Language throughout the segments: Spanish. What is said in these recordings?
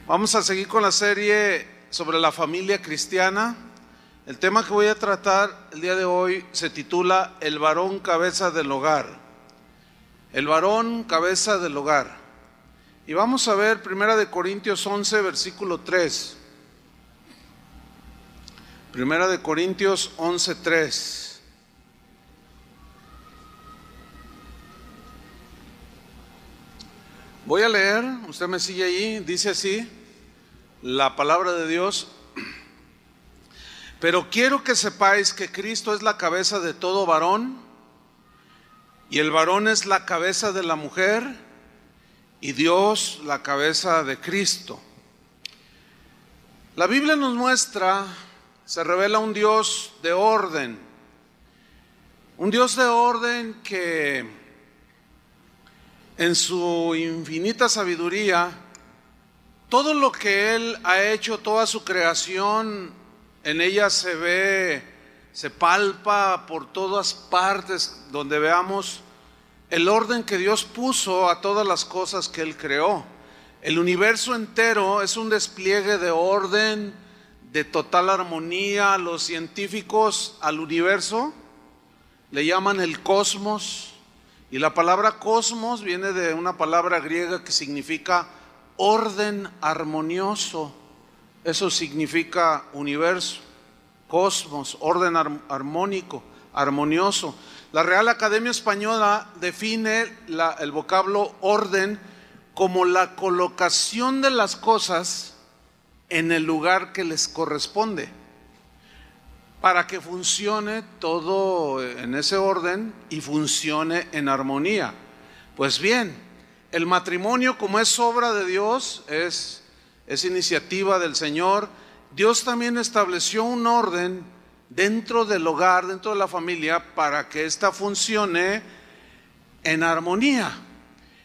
Vamos a seguir con la serie sobre la familia cristiana. El tema que voy a tratar el día de hoy se titula El varón cabeza del hogar. El varón cabeza del hogar. Y vamos a ver 1 Corintios 11, versículo 3. 1 Corintios 11, 3. Voy a leer, usted me sigue ahí, dice así la palabra de Dios. Pero quiero que sepáis que Cristo es la cabeza de todo varón, y el varón es la cabeza de la mujer, y Dios la cabeza de Cristo. La Biblia nos muestra, se revela un Dios de orden, que en su infinita sabiduría, todo lo que Él ha hecho, toda su creación, en ella se ve, se palpa por todas partes donde veamos el orden que Dios puso a todas las cosas que Él creó. El universo entero es un despliegue de orden, de total armonía. Los científicos al universo le llaman el cosmos. Y la palabra cosmos viene de una palabra griega que significa orden armonioso. Eso significa universo, cosmos, orden armónico, armonioso. La Real Academia Española define el vocablo orden como la colocación de las cosas en el lugar que les corresponde, para que funcione todo en ese orden y funcione en armonía. Pues bien, el matrimonio, como es obra de Dios, es iniciativa del Señor, Dios también estableció un orden dentro del hogar, dentro de la familia, para que ésta funcione en armonía.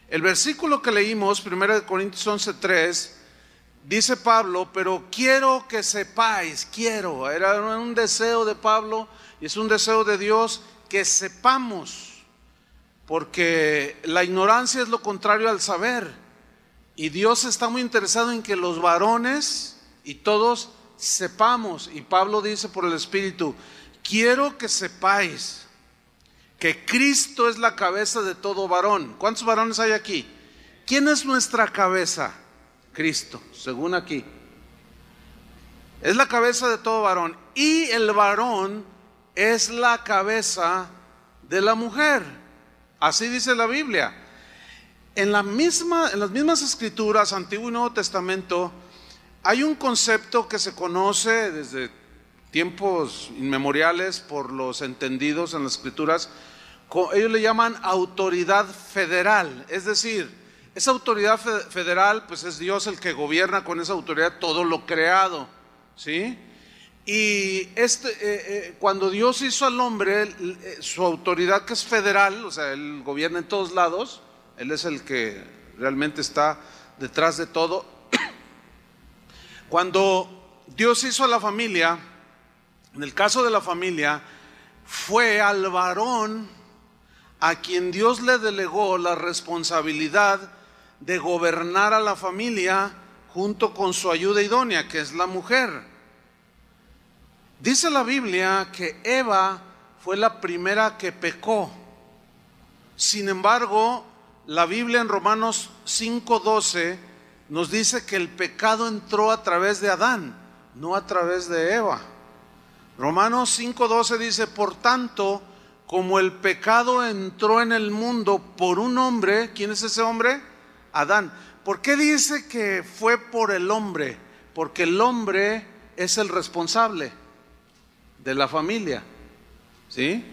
El versículo que leímos, 1 Corintios 11, 3, dice Pablo, pero quiero que sepáis, era un deseo de Pablo y es un deseo de Dios que sepamos, porque la ignorancia es lo contrario al saber, y Dios está muy interesado en que los varones y todos sepamos. Y Pablo dice por el Espíritu, quiero que sepáis que Cristo es la cabeza de todo varón. ¿Cuántos varones hay aquí? ¿Quién es nuestra cabeza? Cristo, según aquí. Es la cabeza de todo varón, y el varón es la cabeza de la mujer. Así dice la Biblia. En las mismas escrituras, Antiguo y Nuevo Testamento, hay un concepto que se conoce desde tiempos inmemoriales por los entendidos en las escrituras. Ellos le llaman autoridad federal, es decir, esa autoridad federal, pues es Dios el que gobierna con esa autoridad todo lo creado, ¿sí? Y cuando Dios hizo al hombre, su autoridad, que es federal, o sea, Él gobierna en todos lados, Él es el que realmente está detrás de todo. Cuando Dios hizo a la familia, en el caso de la familia, fue al varón a quien Dios le delegó la responsabilidad de gobernar a la familia junto con su ayuda idónea, que es la mujer. Dice la Biblia que Eva fue la primera que pecó. Sin embargo, la Biblia en Romanos 5:12 nos dice que el pecado entró a través de Adán, no a través de Eva. Romanos 5:12 dice, por tanto, como el pecado entró en el mundo por un hombre, ¿quién es ese hombre? Adán. ¿Por qué dice que fue por el hombre? Porque el hombre es el responsable de la familia, ¿sí?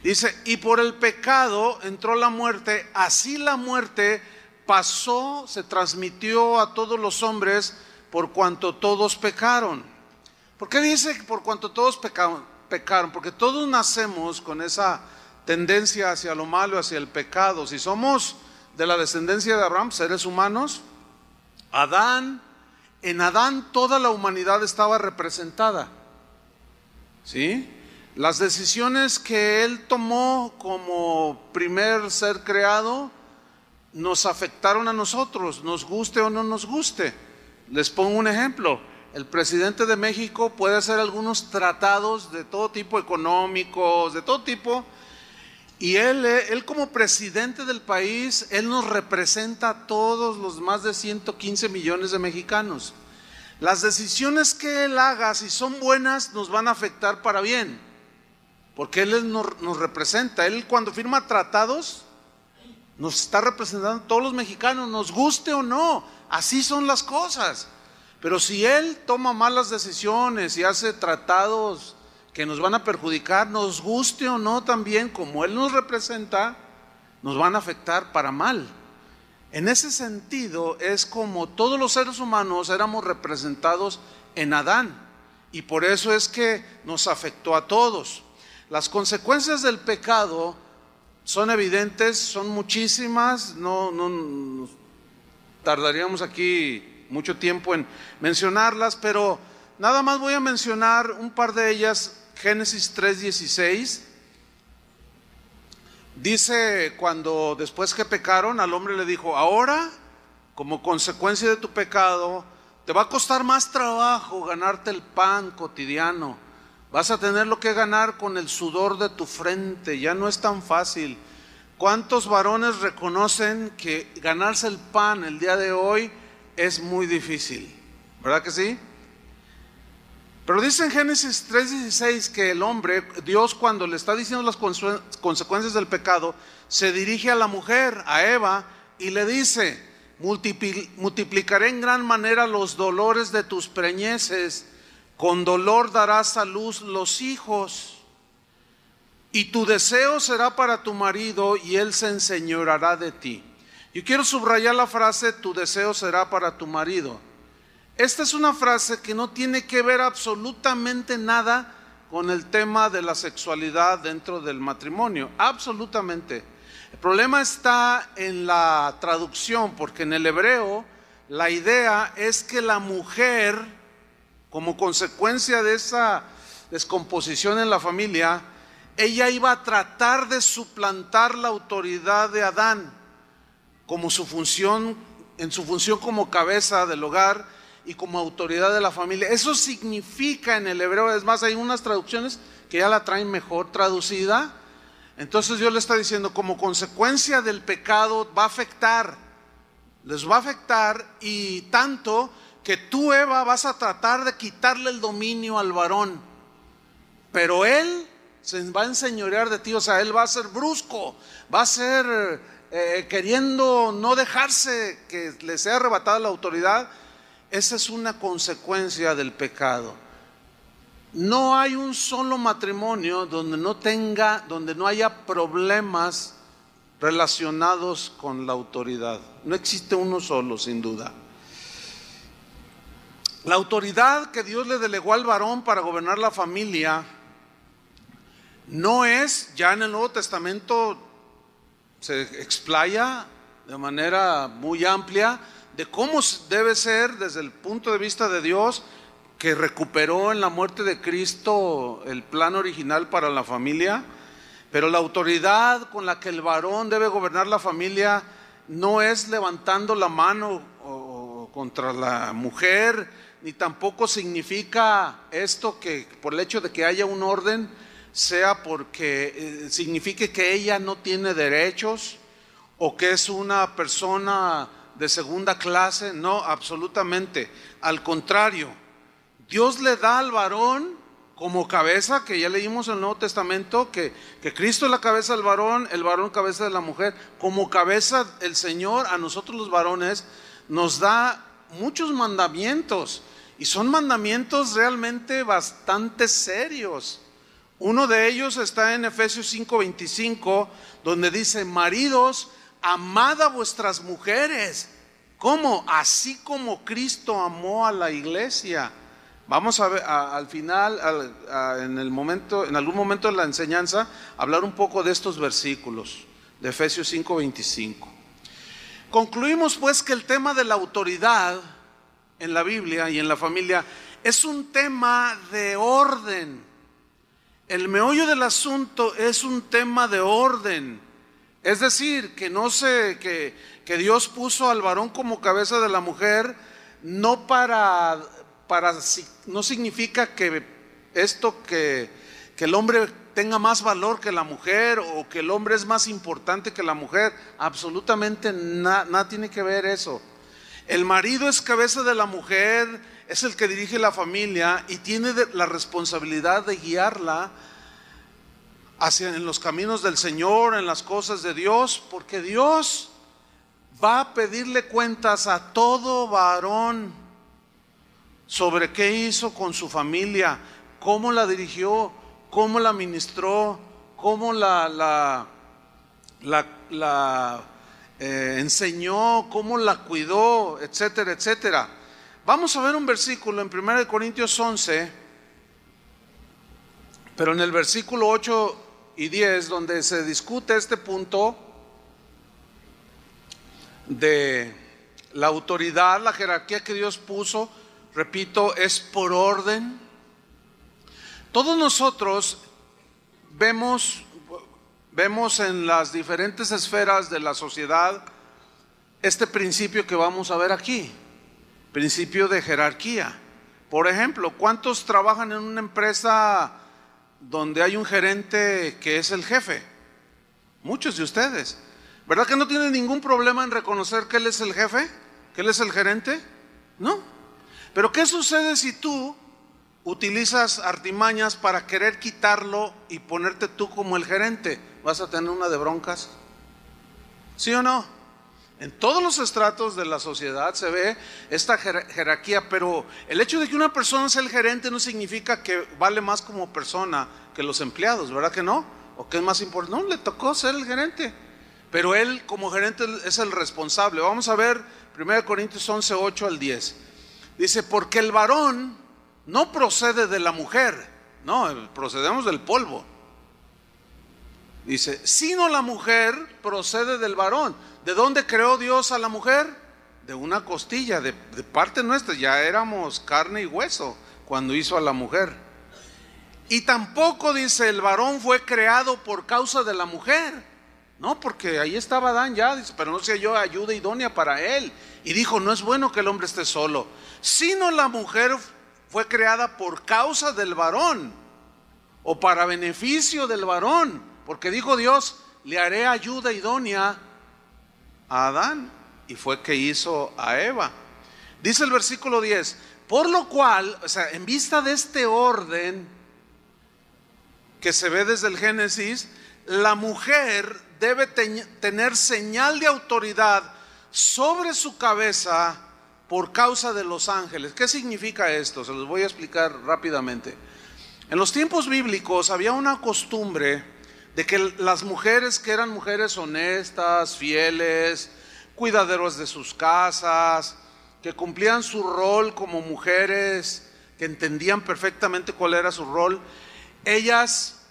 Dice, y por el pecado entró la muerte, así la muerte pasó, se transmitió a todos los hombres por cuanto todos pecaron. ¿Por qué dice que por cuanto todos pecaron? Porque todos nacemos con esa tendencia hacia lo malo, hacia el pecado. Si somos de la descendencia de Abraham, seres humanos, en Adán toda la humanidad estaba representada, ¿sí? Las decisiones que él tomó como primer ser creado nos afectaron a nosotros, nos guste o no nos guste. Les pongo un ejemplo. El presidente de México puede hacer algunos tratados de todo tipo, económicos, de todo tipo, y él como presidente del país, él nos representa a todos los más de 115 millones de mexicanos. Las decisiones que él haga, si son buenas, nos van a afectar para bien, porque él nos representa. Él cuando firma tratados, nos está representando a todos los mexicanos, nos guste o no, así son las cosas. Pero si él toma malas decisiones y hace tratados que nos van a perjudicar, nos guste o no también, como él nos representa, nos van a afectar para mal. En ese sentido es como todos los seres humanos éramos representados en Adán, y por eso es que nos afectó a todos. Las consecuencias del pecado son evidentes, son muchísimas, no tardaríamos aquí mucho tiempo en mencionarlas, pero nada más voy a mencionar un par de ellas. Génesis 3:16 dice, cuando después que pecaron, al hombre le dijo: ahora, como consecuencia de tu pecado, te va a costar más trabajo ganarte el pan cotidiano. Vas a tenerlo que ganar con el sudor de tu frente, ya no es tan fácil. ¿Cuántos varones reconocen que ganarse el pan el día de hoy es muy difícil? ¿Verdad que sí? Pero dice en Génesis 3:16 que el hombre, Dios, cuando le está diciendo las consecuencias del pecado, se dirige a la mujer, a Eva, y le dice: multiplicaré en gran manera los dolores de tus preñeces, con dolor darás a luz los hijos, y tu deseo será para tu marido, y él se enseñoreará de ti. Yo quiero subrayar la frase: tu deseo será para tu marido. Esta es una frase que no tiene que ver absolutamente nada con el tema de la sexualidad dentro del matrimonio, absolutamente. El problema está en la traducción, porque en el hebreo la idea es que la mujer, como consecuencia de esa descomposición en la familia, ella iba a tratar de suplantar la autoridad de Adán como su función, en su función como cabeza del hogar y como autoridad de la familia. Eso significa en el hebreo, es más, hay unas traducciones que ya la traen mejor traducida. Entonces Dios le está diciendo, como consecuencia del pecado va a afectar, les va a afectar, y tanto que tú, Eva, vas a tratar de quitarle el dominio al varón, pero él se va a enseñorear de ti. O sea, él va a ser brusco, va a ser queriendo no dejarse que le sea arrebatada la autoridad. Esa es una consecuencia del pecado. No hay un solo matrimonio donde no haya problemas relacionados con la autoridad. No existe uno solo, sin duda. La autoridad que Dios le delegó al varón para gobernar la familia no es, ya en el Nuevo Testamento se explaya de manera muy amplia de cómo debe ser desde el punto de vista de Dios, que recuperó en la muerte de Cristo el plan original para la familia. Pero la autoridad con la que el varón debe gobernar la familia no es levantando la mano contra la mujer, ni tampoco significa esto que por el hecho de que haya un orden sea porque signifique que ella no tiene derechos o que es una persona de segunda clase. No, absolutamente. Al contrario, Dios le da al varón como cabeza, que ya leímos en el Nuevo Testamento, que Cristo es la cabeza del varón, el varón cabeza de la mujer. Como cabeza, el Señor a nosotros los varones nos da muchos mandamientos, y son mandamientos realmente bastante serios. Uno de ellos está en Efesios 5:25, donde dice: maridos, amad a vuestras mujeres. ¿Cómo? Así como Cristo amó a la iglesia. Vamos a ver al final, en algún momento de la enseñanza, hablar un poco de estos versículos de Efesios 5:25. Concluimos pues que el tema de la autoridad en la Biblia y en la familia es un tema de orden. El meollo del asunto es un tema de orden. Es decir, que Dios puso al varón como cabeza de la mujer, no significa que el hombre tenga más valor que la mujer o que el hombre es más importante que la mujer. Absolutamente nada tiene que ver eso. El marido es cabeza de la mujer, es el que dirige la familia y tiene la responsabilidad de guiarla en los caminos del Señor, en las cosas de Dios, porque Dios va a pedirle cuentas a todo varón sobre qué hizo con su familia, cómo la dirigió, cómo la ministró, cómo la enseñó, cómo la cuidó, etcétera, etcétera. Vamos a ver un versículo en 1 Corintios 11, pero en el versículo 8 y 10, donde se discute este punto de la autoridad, la jerarquía que Dios puso. Repito, es por orden. Todos nosotros vemos en las diferentes esferas de la sociedad este principio que vamos a ver aquí, principio de jerarquía. Por ejemplo, ¿cuántos trabajan en una empresa donde hay un gerente que es el jefe? Muchos de ustedes. ¿Verdad que no tienen ningún problema en reconocer que él es el jefe? ¿Que él es el gerente? No. Pero ¿qué sucede si tú utilizas artimañas para querer quitarlo y ponerte tú como el gerente? ¿Vas a tener una de broncas? ¿Sí o no? En todos los estratos de la sociedad se ve esta jerarquía, pero el hecho de que una persona sea el gerente no significa que vale más como persona que los empleados, ¿verdad que no? ¿O que es más importante? No, le tocó ser el gerente, pero él como gerente es el responsable. Vamos a ver 1 Corintios 11, 8 al 10. Dice, porque el varón no procede de la mujer, no, procedemos del polvo. Dice, sino la mujer procede del varón. ¿De dónde creó Dios a la mujer? De una costilla, de parte nuestra. Ya éramos carne y hueso cuando hizo a la mujer. Y tampoco, dice, el varón fue creado por causa de la mujer. No, porque ahí estaba Adán ya, dice, pero no se halló ayuda idónea para él. Y dijo, no es bueno que el hombre esté solo. Sino la mujer fue creada por causa del varón, o para beneficio del varón. Porque dijo Dios, le haré ayuda idónea a Adán. Y fue que hizo a Eva. Dice el versículo 10, por lo cual, o sea, en vista de este orden que se ve desde el Génesis, la mujer debe tener señal de autoridad sobre su cabeza por causa de los ángeles. ¿Qué significa esto? Se los voy a explicar rápidamente. En los tiempos bíblicos había una costumbre de que las mujeres que eran mujeres honestas, fieles, cuidaderas de sus casas, que cumplían su rol como mujeres, que entendían perfectamente cuál era su rol, ellas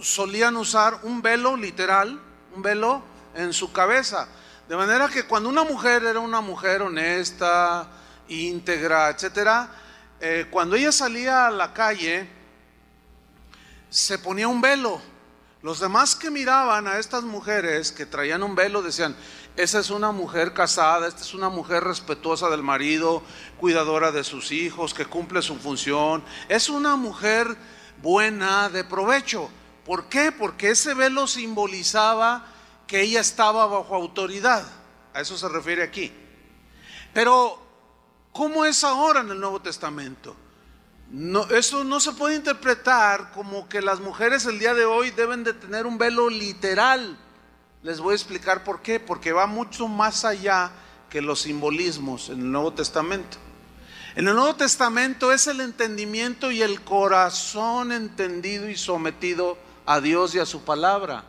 solían usar un velo literal, un velo en su cabeza. De manera que cuando una mujer era una mujer honesta, íntegra, etcétera, cuando ella salía a la calle, se ponía un velo. Los demás que miraban a estas mujeres que traían un velo decían, esa es una mujer casada, esta es una mujer respetuosa del marido, cuidadora de sus hijos, que cumple su función, es una mujer buena, de provecho. ¿Por qué? Porque ese velo simbolizaba que ella estaba bajo autoridad. A eso se refiere aquí. Pero, ¿cómo es ahora en el Nuevo Testamento? No, eso no se puede interpretar como que las mujeres el día de hoy deben de tener un velo literal. Les voy a explicar por qué. Porque va mucho más allá que los simbolismos en el Nuevo Testamento. En el Nuevo Testamento es el entendimiento y el corazón entendido y sometido a Dios y a su palabra.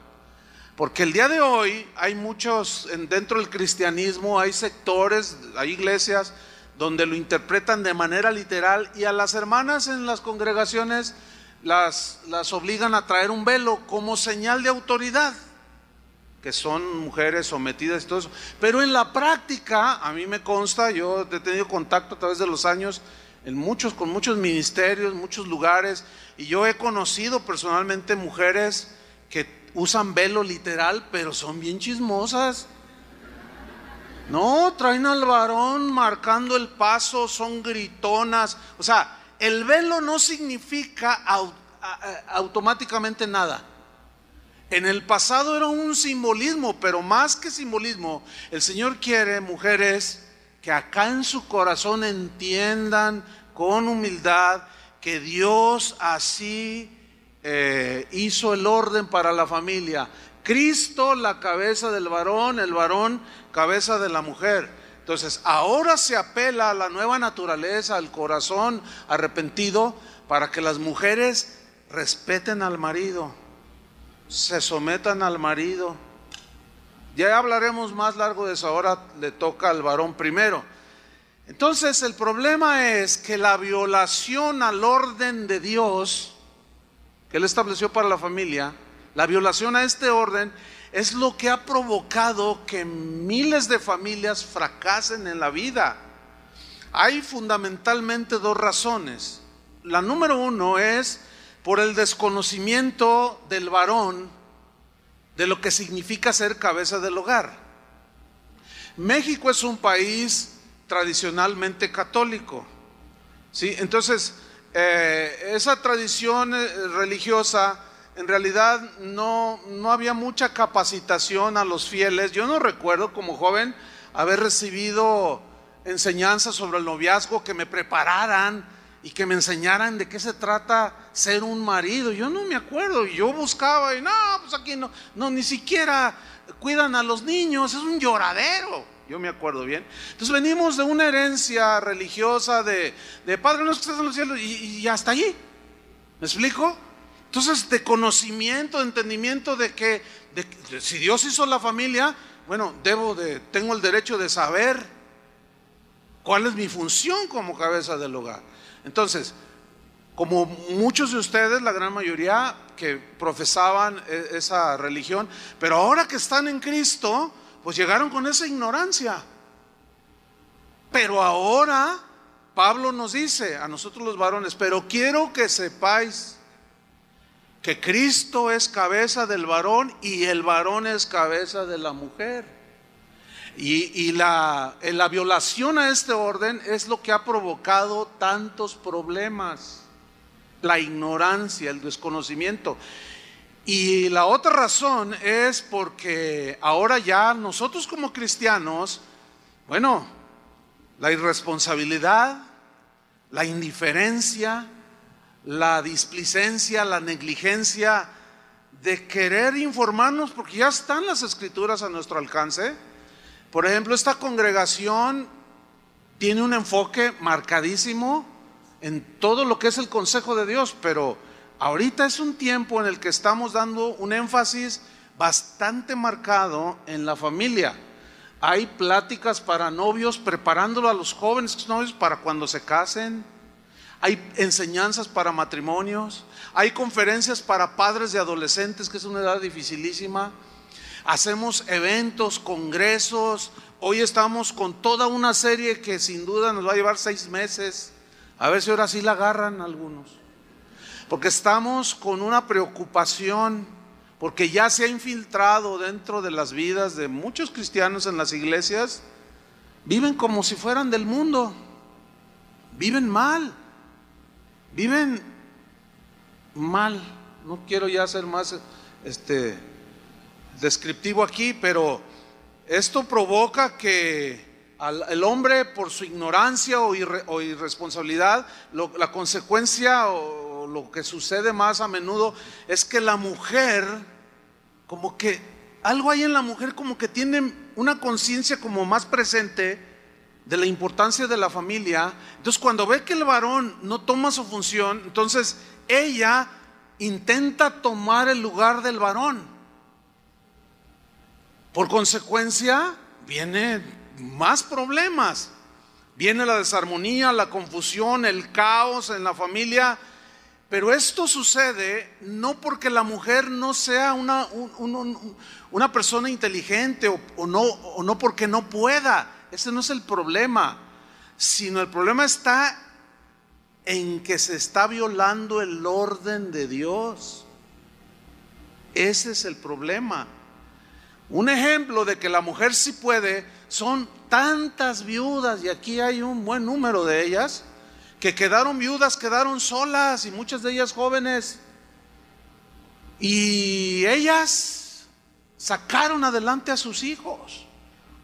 Porque el día de hoy hay muchos, dentro del cristianismo hay sectores, hay iglesias donde lo interpretan de manera literal, y a las hermanas en las congregaciones las obligan a traer un velo como señal de autoridad, que son mujeres sometidas y todo eso. Pero en la práctica, a mí me consta, yo he tenido contacto a través de los años con muchos ministerios, muchos lugares, y yo he conocido personalmente mujeres que usan velo literal, pero son bien chismosas. No, traen al varón marcando el paso, son gritonas. O sea, el velo no significa automáticamente nada. En el pasado era un simbolismo, pero más que simbolismo, el Señor quiere, mujeres, que acá en su corazón entiendan con humildad que Dios así hizo el orden para la familia. Cristo, la cabeza del varón, el varón, cabeza de la mujer. Entonces, ahora se apela a la nueva naturaleza, al corazón arrepentido, para que las mujeres respeten al marido, se sometan al marido. Ya hablaremos más largo de eso, ahora le toca al varón primero. Entonces, el problema es que la violación al orden de Dios que Él estableció para la familia, la violación a este orden es lo que ha provocado que miles de familias fracasen en la vida. Hay fundamentalmente dos razones. La número uno es por el desconocimiento del varón de lo que significa ser cabeza del hogar. México es un país tradicionalmente católico, ¿sí? Entonces, esa tradición religiosa, en realidad no había mucha capacitación a los fieles. Yo no recuerdo como joven haber recibido enseñanzas sobre el noviazgo que me prepararan y que me enseñaran de qué se trata ser un marido. Yo no me acuerdo, yo buscaba y no, pues aquí no, ni siquiera cuidan a los niños, es un lloradero. Yo me acuerdo bien. Entonces venimos de una herencia religiosa de Padre nuestro que estás en los cielos y hasta allí. ¿Me explico? Entonces, de conocimiento, de entendimiento de que si Dios hizo la familia, bueno, tengo el derecho de saber cuál es mi función como cabeza del hogar. Entonces, como muchos de ustedes, la gran mayoría que profesaban esa religión, pero ahora que están en Cristo, pues llegaron con esa ignorancia. Pero ahora Pablo nos dice a nosotros los varones: pero quiero que sepáis que Cristo es cabeza del varón y el varón es cabeza de la mujer. Y la violación a este orden es lo que ha provocado tantos problemas: la ignorancia, el desconocimiento. Y la otra razón es porque ahora ya nosotros como cristianos, bueno, la irresponsabilidad, la indiferencia, la displicencia, la negligencia de querer informarnos, porque ya están las escrituras a nuestro alcance. Por ejemplo, esta congregación tiene un enfoque marcadísimo en todo lo que es el consejo de Dios, pero ahorita es un tiempo en el que estamos dando un énfasis bastante marcado en la familia. Hay pláticas para novios, preparándolo a los jóvenes novios para cuando se casen. Hay enseñanzas para matrimonios. Hay conferencias para padres de adolescentes, que es una edad dificilísima. Hacemos eventos, congresos. Hoy estamos con toda una serie que sin duda nos va a llevar 6 meses. A ver si ahora sí la agarran algunos. Porque estamos con una preocupación, porque ya se ha infiltrado dentro de las vidas de muchos cristianos en las iglesias. Viven como si fueran del mundo. Viven mal. Viven mal. No quiero ya ser más descriptivo aquí, pero esto provoca que el hombre, por su ignorancia o irresponsabilidad, la consecuencia o lo que sucede más a menudo es que la mujer, como que algo hay en la mujer, como que tiene una conciencia como más presente de la importancia de la familia. Entonces, cuando ve que el varón no toma su función, entonces ella intenta tomar el lugar del varón. Por consecuencia, vienen más problemas. Viene la desarmonía, la confusión, el caos en la familia. Pero esto sucede no porque la mujer no sea una persona inteligente o no porque no pueda. Ese no es el problema, sino el problema está en que se está violando el orden de Dios. Ese es el problema. Un ejemplo de que la mujer sí puede son tantas viudas, y aquí hay un buen número de ellas, que quedaron viudas, quedaron solas, y muchas de ellas jóvenes. Y ellas sacaron adelante a sus hijos.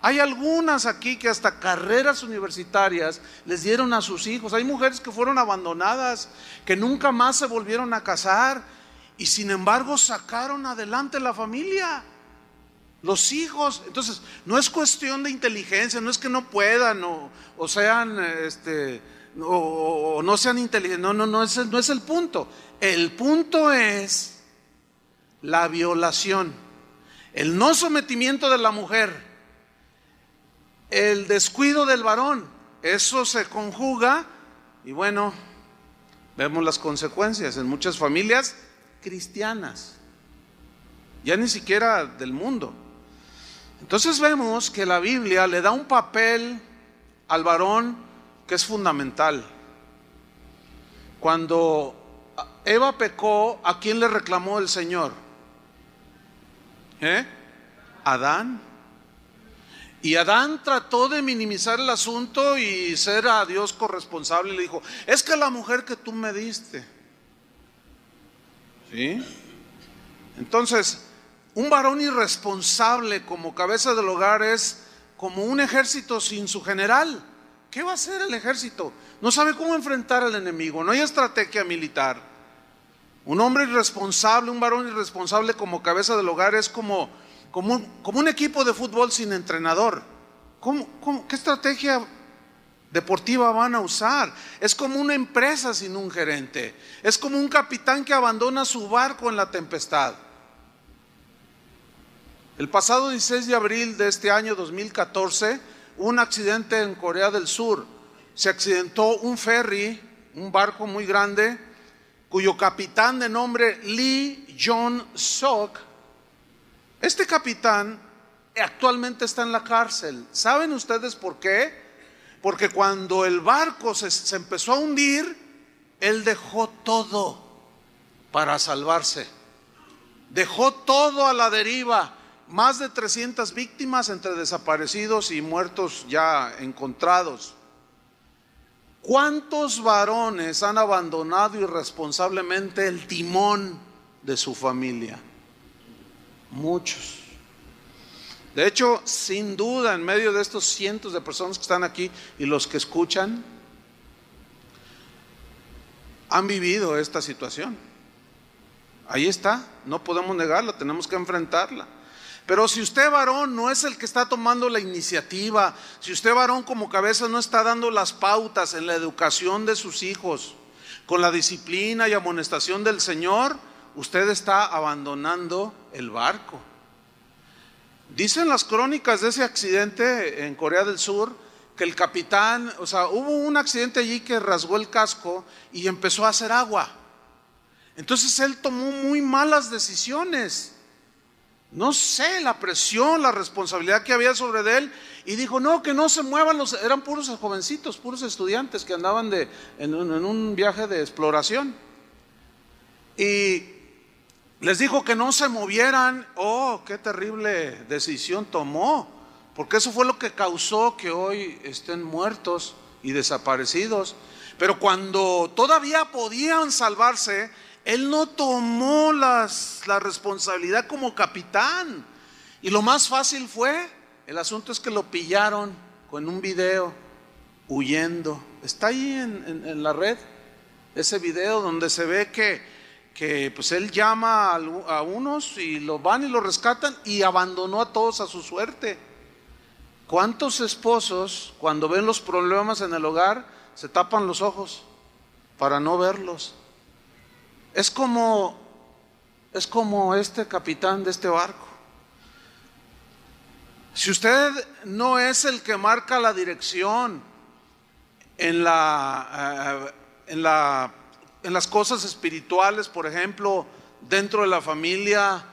Hay algunas aquí que hasta carreras universitarias les dieron a sus hijos. Hay mujeres que fueron abandonadas, que nunca más se volvieron a casar, y sin embargo sacaron adelante la familia, los hijos. Entonces no es cuestión de inteligencia, no es que no puedan o sean o no sean inteligentes. No es el punto. El punto es la violación, el no sometimiento de la mujer, el descuido del varón. Eso se conjuga y bueno, vemos las consecuencias en muchas familias cristianas, ya ni siquiera del mundo. Entonces vemos que la Biblia le da un papel al varón que es fundamental. Cuando Eva pecó, ¿a quién le reclamó el Señor? Adán. Y Adán trató de minimizar el asunto y ser a Dios corresponsable. Le dijo: es que la mujer que tú me diste. ¿Sí? Entonces, un varón irresponsable como cabeza del hogar es como un ejército sin su general. ¿Qué va a hacer el ejército? No sabe cómo enfrentar al enemigo, no hay estrategia militar. Un hombre irresponsable, un varón irresponsable como cabeza del hogar es como un equipo de fútbol sin entrenador. ¿Qué estrategia deportiva van a usar? Es como una empresa sin un gerente. Es como un capitán que abandona su barco en la tempestad. El pasado 16 de abril de este año 2014 hubo un accidente en Corea del Sur. Se accidentó un ferry, un barco muy grande, cuyo capitán, de nombre Lee Jong-sok, este capitán actualmente está en la cárcel. ¿Saben ustedes por qué? Porque cuando el barco se empezó a hundir, él dejó todo para salvarse. Dejó todo a la deriva. Más de 300 víctimas entre desaparecidos y muertos ya encontrados. ¿Cuántos varones han abandonado irresponsablemente el timón de su familia? Muchos. De hecho, sin duda, en medio de estos cientos de personas que están aquí y los que escuchan, han vivido esta situación. Ahí está, no podemos negarla, tenemos que enfrentarla. Pero si usted, varón, no es el que está tomando la iniciativa, si usted, varón, como cabeza no está dando las pautas en la educación de sus hijos, con la disciplina y amonestación del Señor, usted está abandonando el barco. Dicen las crónicas de ese accidente en Corea del Sur que el capitán, hubo un accidente allí que rasgó el casco y empezó a hacer agua. Entonces él tomó muy malas decisiones. No sé, la presión, la responsabilidad que había sobre él, y dijo: no, que no se muevan eran puros jovencitos, puros estudiantes que andaban en un viaje de exploración. Y les dijo que no se movieran. Oh, qué terrible decisión tomó, porque eso fue lo que causó que hoy estén muertos y desaparecidos. Pero cuando todavía podían salvarse, él no tomó la responsabilidad como capitán. Y lo más fácil fue, el asunto es que lo pillaron con un video huyendo. Está ahí en la red ese video donde se ve que pues él llama a unos y lo van y lo rescatan, y abandonó a todos a su suerte. ¿Cuántos esposos, cuando ven los problemas en el hogar, se tapan los ojos para no verlos? Es como este capitán de este barco. Si usted no es el que marca la dirección en las cosas espirituales, por ejemplo, dentro de la familia,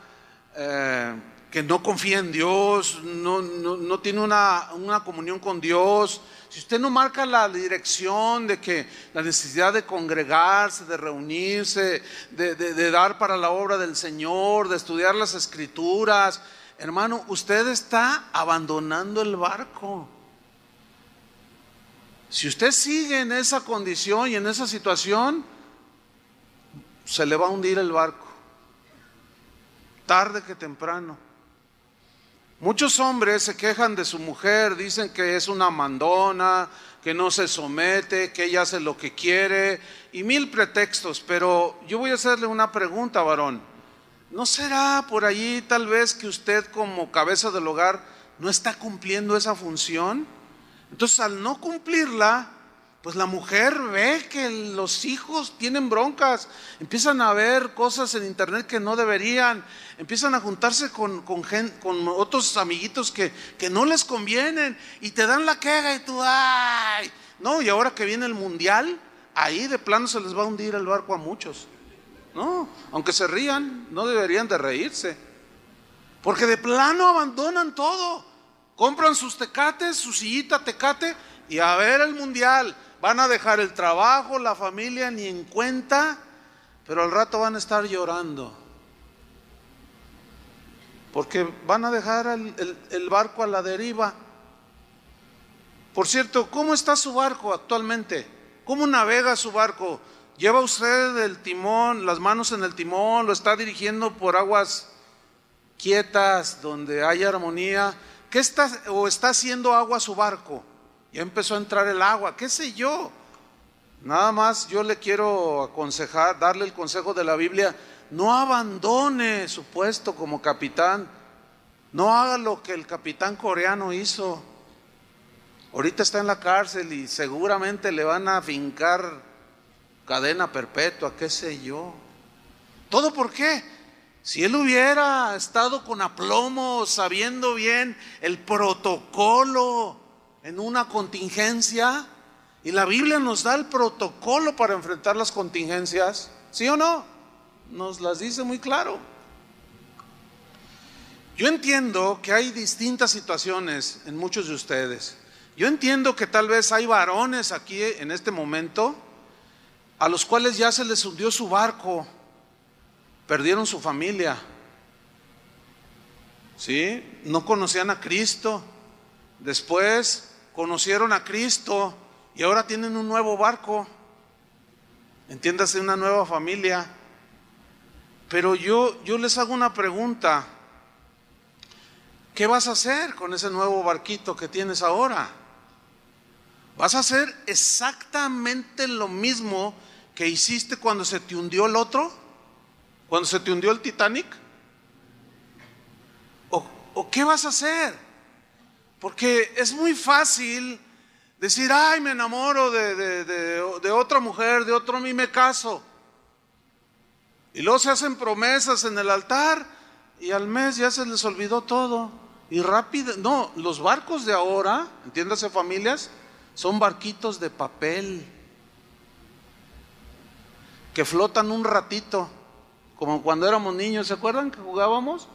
que no confía en Dios, no tiene una comunión con Dios, si usted no marca la dirección de que la necesidad de congregarse, de reunirse, de dar para la obra del Señor, de estudiar las Escrituras, hermano, usted está abandonando el barco. Si usted sigue en esa condición y en esa situación, se le va a hundir el barco, tarde que temprano. Muchos hombres se quejan de su mujer, dicen que es una mandona, que no se somete, que ella hace lo que quiere y mil pretextos. Pero yo voy a hacerle una pregunta, varón. ¿No será por allí tal vez que usted como cabeza del hogar no está cumpliendo esa función? Entonces, al no cumplirla, pues la mujer ve que los hijos tienen broncas, empiezan a ver cosas en internet que no deberían, empiezan a juntarse con otros amiguitos que no les convienen y te dan la queja y tú, ¡ay! No, y ahora que viene el mundial, ahí de plano se les va a hundir el barco a muchos. No, aunque se rían, no deberían de reírse, porque de plano abandonan todo. Compran sus tecates, su sillita tecate y a ver el mundial. Van a dejar el trabajo, la familia ni en cuenta, pero al rato van a estar llorando, porque van a dejar el barco a la deriva. Por cierto, ¿cómo está su barco actualmente? ¿Cómo navega su barco? ¿Lleva usted el timón, las manos en el timón? ¿Lo está dirigiendo por aguas quietas, donde hay armonía? ¿Qué está haciendo agua su barco? Ya empezó a entrar el agua, qué sé yo. Nada más yo le quiero aconsejar, darle el consejo de la Biblia: no abandone su puesto como capitán. No haga lo que el capitán coreano hizo. Ahorita está en la cárcel y seguramente le van a fincar cadena perpetua, qué sé yo. ¿Todo por qué? Si él hubiera estado con aplomo, sabiendo bien el protocolo en una contingencia, y la Biblia nos da el protocolo para enfrentar las contingencias, ¿sí o no? Nos las dice muy claro. Yo entiendo que hay distintas situaciones en muchos de ustedes. Yo entiendo que tal vez hay varones aquí en este momento a los cuales ya se les hundió su barco, perdieron su familia, ¿sí? No conocían a Cristo, después conocieron a Cristo y ahora tienen un nuevo barco, entiéndase, una nueva familia. Pero yo les hago una pregunta: ¿qué vas a hacer con ese nuevo barquito que tienes ahora? ¿Vas a hacer exactamente lo mismo que hiciste cuando se te hundió el otro? ¿Cuando se te hundió el Titanic? ¿O qué vas a hacer? Porque es muy fácil decir: ay, me enamoro de otra mujer, de otro, y me caso. Y luego se hacen promesas en el altar y al mes ya se les olvidó todo. Y rápido, no, los barcos de ahora, entiéndase familias, son barquitos de papel que flotan un ratito, como cuando éramos niños. ¿Se acuerdan que jugábamos?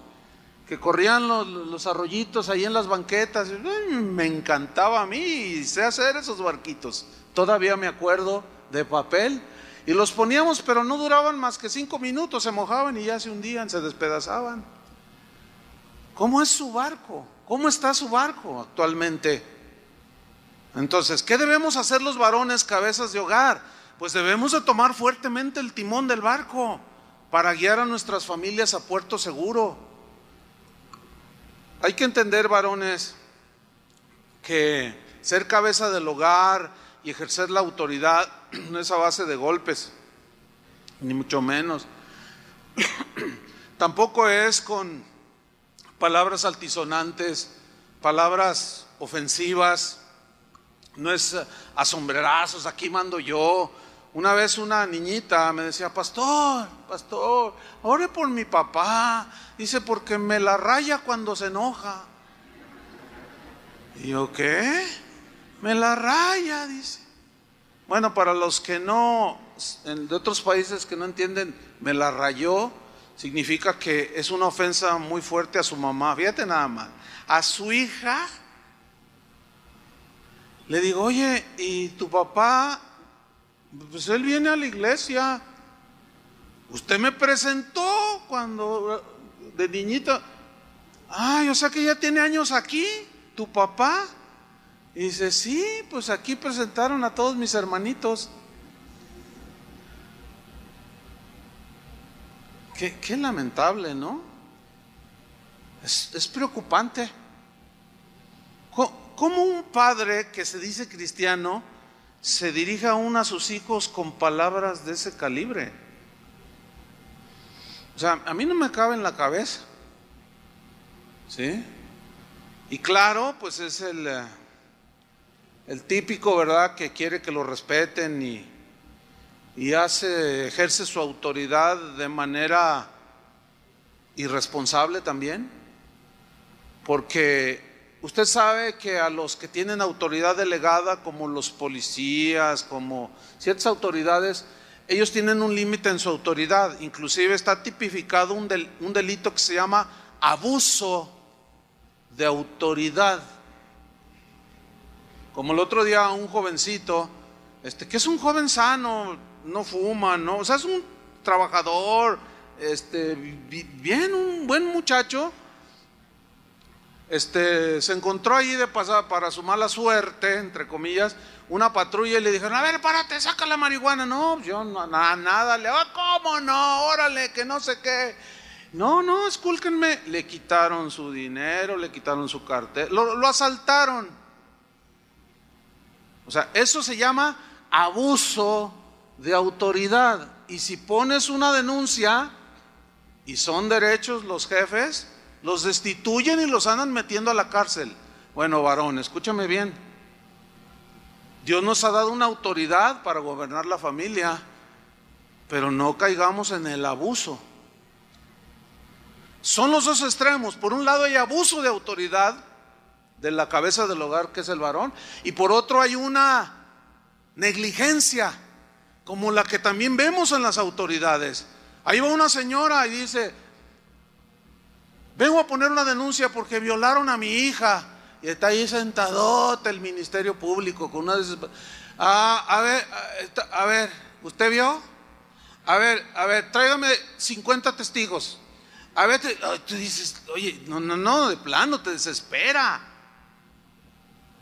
Que corrían los arroyitos ahí en las banquetas. Me encantaba a mí y sé hacer esos barquitos. Todavía me acuerdo, de papel. Y los poníamos, pero no duraban más que 5 minutos, se mojaban y ya se hundían, se despedazaban. ¿Cómo es su barco? ¿Cómo está su barco actualmente? Entonces, ¿qué debemos hacer los varones cabezas de hogar? Pues debemos de tomar fuertemente el timón del barco para guiar a nuestras familias a puerto seguro. Hay que entender, varones, que ser cabeza del hogar y ejercer la autoridad no es a base de golpes, ni mucho menos. Tampoco es con palabras altisonantes, palabras ofensivas. No es a sombrerazos, aquí mando yo. Una vez una niñita me decía: pastor, ore por mi papá. Dice, porque me la raya cuando se enoja. Y yo, ¿qué? Me la raya, dice. Bueno, para los que no, de otros países que no entienden, me la rayó, significa que es una ofensa muy fuerte a su mamá. Fíjate nada más, a su hija. Le digo, oye, ¿y tu papá? Pues él viene a la iglesia. Usted me presentó cuando de niñita. Ay, o sea que ya tiene años aquí, tu papá. Y dice, sí, pues aquí presentaron a todos mis hermanitos. Qué lamentable, ¿no? Es preocupante. ¿Cómo un padre que se dice cristiano se dirige aún a sus hijos con palabras de ese calibre? O sea, a mí no me cabe en la cabeza. ¿Sí? Y claro, pues es el típico, ¿verdad?, que quiere que lo respeten y ejerce su autoridad de manera irresponsable también, porque usted sabe que a los que tienen autoridad delegada, como los policías, como ciertas autoridades, ellos tienen un límite en su autoridad. Inclusive está tipificado un delito que se llama abuso de autoridad. Como el otro día un jovencito, que es un joven sano, no fuma, no, o sea, es un trabajador, bien, un buen muchacho, se encontró ahí de pasada, para su mala suerte, entre comillas, una patrulla y le dijeron, a ver, párate, saca la marihuana. No, yo no, nada, ¿cómo no? Órale, que no sé qué. No, escúlquenme. Le quitaron su dinero, le quitaron su cartera, lo asaltaron. O sea, eso se llama abuso de autoridad. Y si pones una denuncia, y son derechos los jefes, los destituyen y los andan metiendo a la cárcel. Bueno, varón, escúchame bien. Dios nos ha dado una autoridad para gobernar la familia, pero no caigamos en el abuso. Son los dos extremos. Por un lado hay abuso de autoridad de la cabeza del hogar, que es el varón, y por otro hay una negligencia, como la que también vemos en las autoridades. Ahí va una señora y dice, vengo a poner una denuncia porque violaron a mi hija. Y está ahí sentadote el Ministerio Público con una a ver, ¿usted vio? A ver, tráigame 50 testigos. A ver, tú dices, oye, no, de plano te desespera.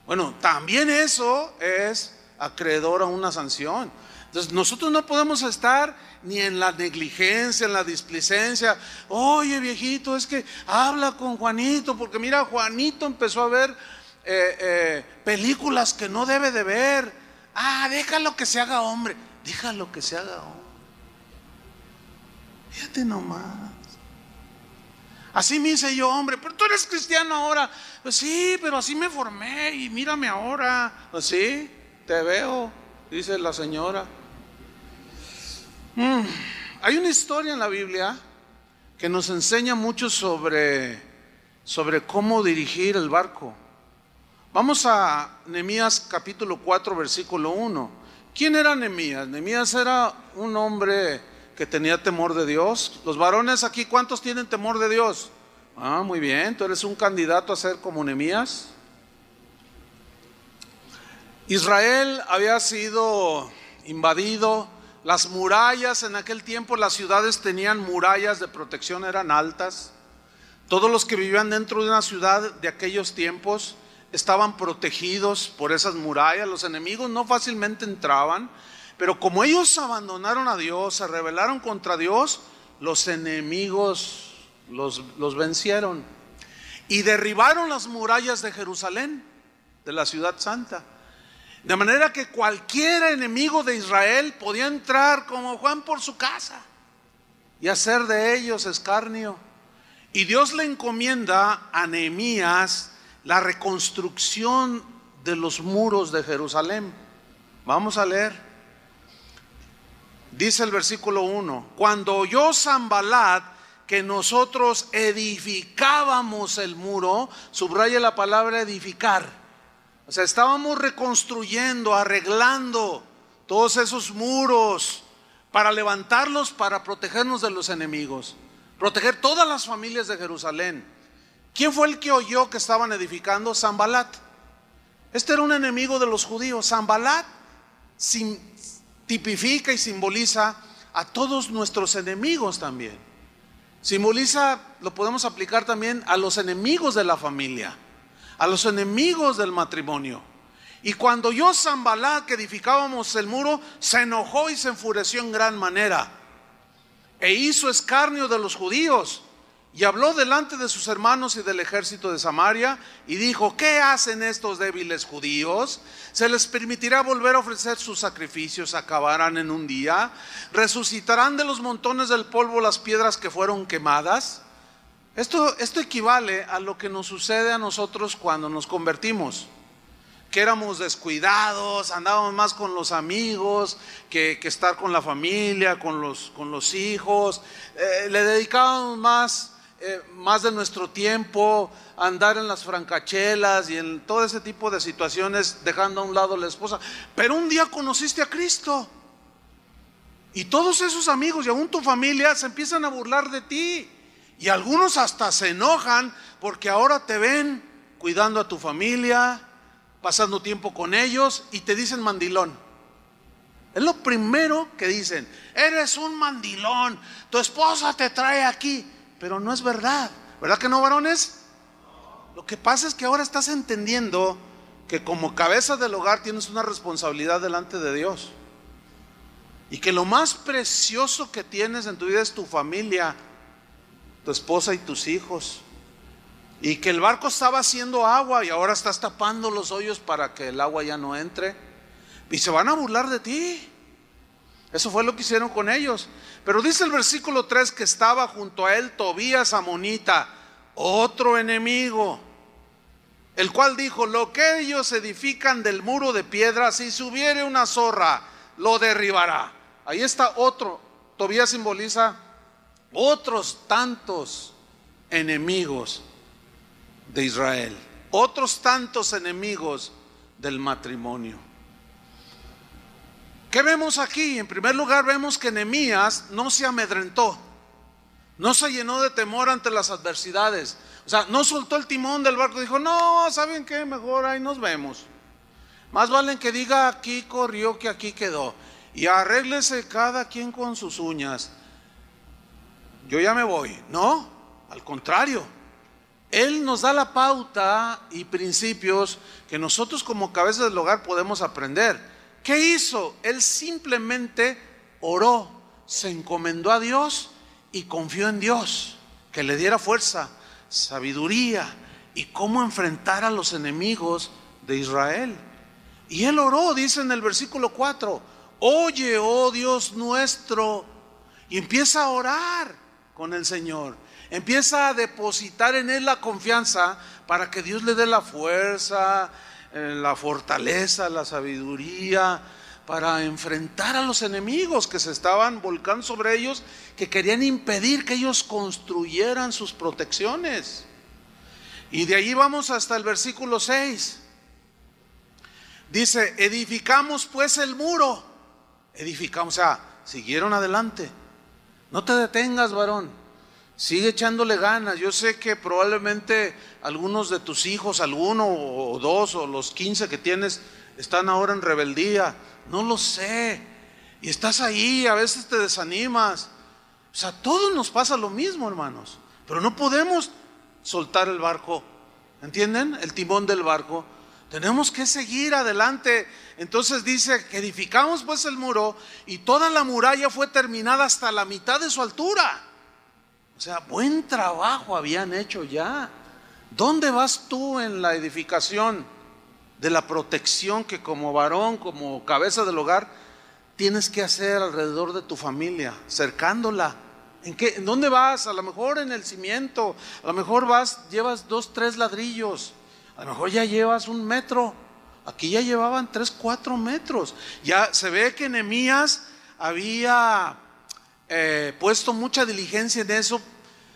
Bueno, también eso es acreedor a una sanción. Entonces nosotros no podemos estar ni en la negligencia, en la displicencia. Oye, viejito, es que habla con Juanito, porque mira, Juanito empezó a ver películas que no debe de ver. Déjalo que se haga hombre. Déjalo que se haga hombre. Fíjate nomás. Así me hice yo hombre. Pero tú eres cristiano ahora. Pues sí, pero así me formé y mírame ahora. Pues sí, te veo, dice la señora. Hay una historia en la Biblia que nos enseña mucho sobre cómo dirigir el barco. Vamos a Nehemías capítulo 4 versículo 1. ¿Quién era Nehemías? Nehemías era un hombre que tenía temor de Dios. Los varones aquí, ¿cuántos tienen temor de Dios? Muy bien, tú eres un candidato a ser como Nehemías. Israel había sido invadido. Las murallas en aquel tiempo, las ciudades tenían murallas de protección, eran altas. Todos los que vivían dentro de una ciudad de aquellos tiempos estaban protegidos por esas murallas. Los enemigos no fácilmente entraban, pero como ellos abandonaron a Dios, se rebelaron contra Dios, los enemigos los vencieron y derribaron las murallas de Jerusalén, de la ciudad santa. De manera que cualquier enemigo de Israel podía entrar como Juan por su casa y hacer de ellos escarnio. Y Dios le encomienda a Nehemías la reconstrucción de los muros de Jerusalén. Vamos a leer. Dice el versículo 1: cuando oyó Sanbalat que nosotros edificábamos el muro, subraya la palabra edificar. O sea, estábamos reconstruyendo, arreglando todos esos muros para levantarlos, para protegernos de los enemigos, proteger todas las familias de Jerusalén. ¿Quién fue el que oyó que estaban edificando? Sanbalat. Este era un enemigo de los judíos. Sanbalat tipifica y simboliza a todos nuestros enemigos también. Simboliza, lo podemos aplicar también a los enemigos de la familia, a los enemigos del matrimonio. Y cuando oyó Sanbalat que edificábamos el muro, se enojó y se enfureció en gran manera, e hizo escarnio de los judíos, y habló delante de sus hermanos y del ejército de Samaria, y dijo: ¿qué hacen estos débiles judíos? ¿Se les permitirá volver a ofrecer sus sacrificios? ¿Acabarán en un día? ¿Resucitarán de los montones del polvo las piedras que fueron quemadas? Esto equivale a lo que nos sucede a nosotros cuando nos convertimos, que éramos descuidados, andábamos más con los amigos que estar con la familia, con los hijos. Le dedicábamos más de nuestro tiempo a andar en las francachelas y en todo ese tipo de situaciones, dejando a un lado a la esposa. Pero un día conociste a Cristo, y todos esos amigos y aún tu familia se empiezan a burlar de ti, y algunos hasta se enojan porque ahora te ven cuidando a tu familia, pasando tiempo con ellos, y te dicen mandilón. Es lo primero que dicen: eres un mandilón, tu esposa te trae aquí. Pero no es verdad, ¿verdad que no, varones? Lo que pasa es que ahora estás entendiendo que como cabeza del hogar tienes una responsabilidad delante de Dios, y que lo más precioso que tienes en tu vida es tu familia, tu esposa y tus hijos. Y que el barco estaba haciendo agua y ahora estás tapando los hoyos para que el agua ya no entre, y se van a burlar de ti. Eso fue lo que hicieron con ellos. Pero dice el versículo 3 que estaba junto a él Tobías amonita, otro enemigo, el cual dijo: lo que ellos edifican del muro de piedra, si subiere una zorra, lo derribará. Ahí está otro. Tobías simboliza otros tantos enemigos de Israel, otros tantos enemigos del matrimonio. ¿Qué vemos aquí? En primer lugar, vemos que Nehemías no se amedrentó, no se llenó de temor ante las adversidades. O sea, no soltó el timón del barco y dijo: no, ¿saben qué? Mejor ahí nos vemos. Más vale que diga aquí corrió que aquí quedó, y arréglese cada quien con sus uñas, yo ya me voy. No, al contrario, él nos da la pauta y principios que nosotros como cabeza del hogar podemos aprender. ¿Qué hizo? Él simplemente oró, se encomendó a Dios y confió en Dios que le diera fuerza, sabiduría y cómo enfrentar a los enemigos de Israel. Y él oró, dice en el versículo 4: oye, oh Dios nuestro. Y empieza a orar con el Señor, empieza a depositar en él la confianza para que Dios le dé la fuerza, la fortaleza, la sabiduría para enfrentar a los enemigos que se estaban volcando sobre ellos, que querían impedir que ellos construyeran sus protecciones. Y de ahí vamos hasta el versículo 6. Dice: edificamos pues el muro. Edificamos, o sea, siguieron adelante. No te detengas, varón. Sigue echándole ganas. Yo sé que probablemente algunos de tus hijos, alguno o dos o los 15 que tienes, están ahora en rebeldía. No lo sé. Y estás ahí, a veces te desanimas. O sea, a todos nos pasa lo mismo, hermanos. Pero no podemos soltar el barco. ¿Entienden? El timón del barco. Tenemos que seguir adelante. Entonces dice que edificamos pues el muro, y toda la muralla fue terminada hasta la mitad de su altura. O sea, buen trabajo habían hecho ya. ¿Dónde vas tú en la edificación de la protección que como varón, como cabeza del hogar, tienes que hacer alrededor de tu familia, cercándola? ¿En dónde vas? A lo mejor en el cimiento, a lo mejor llevas 2, 3 ladrillos, a lo mejor ya llevas 1 metro. Aquí ya llevaban 3, 4 metros. Ya se ve que Nehemías había puesto mucha diligencia en eso,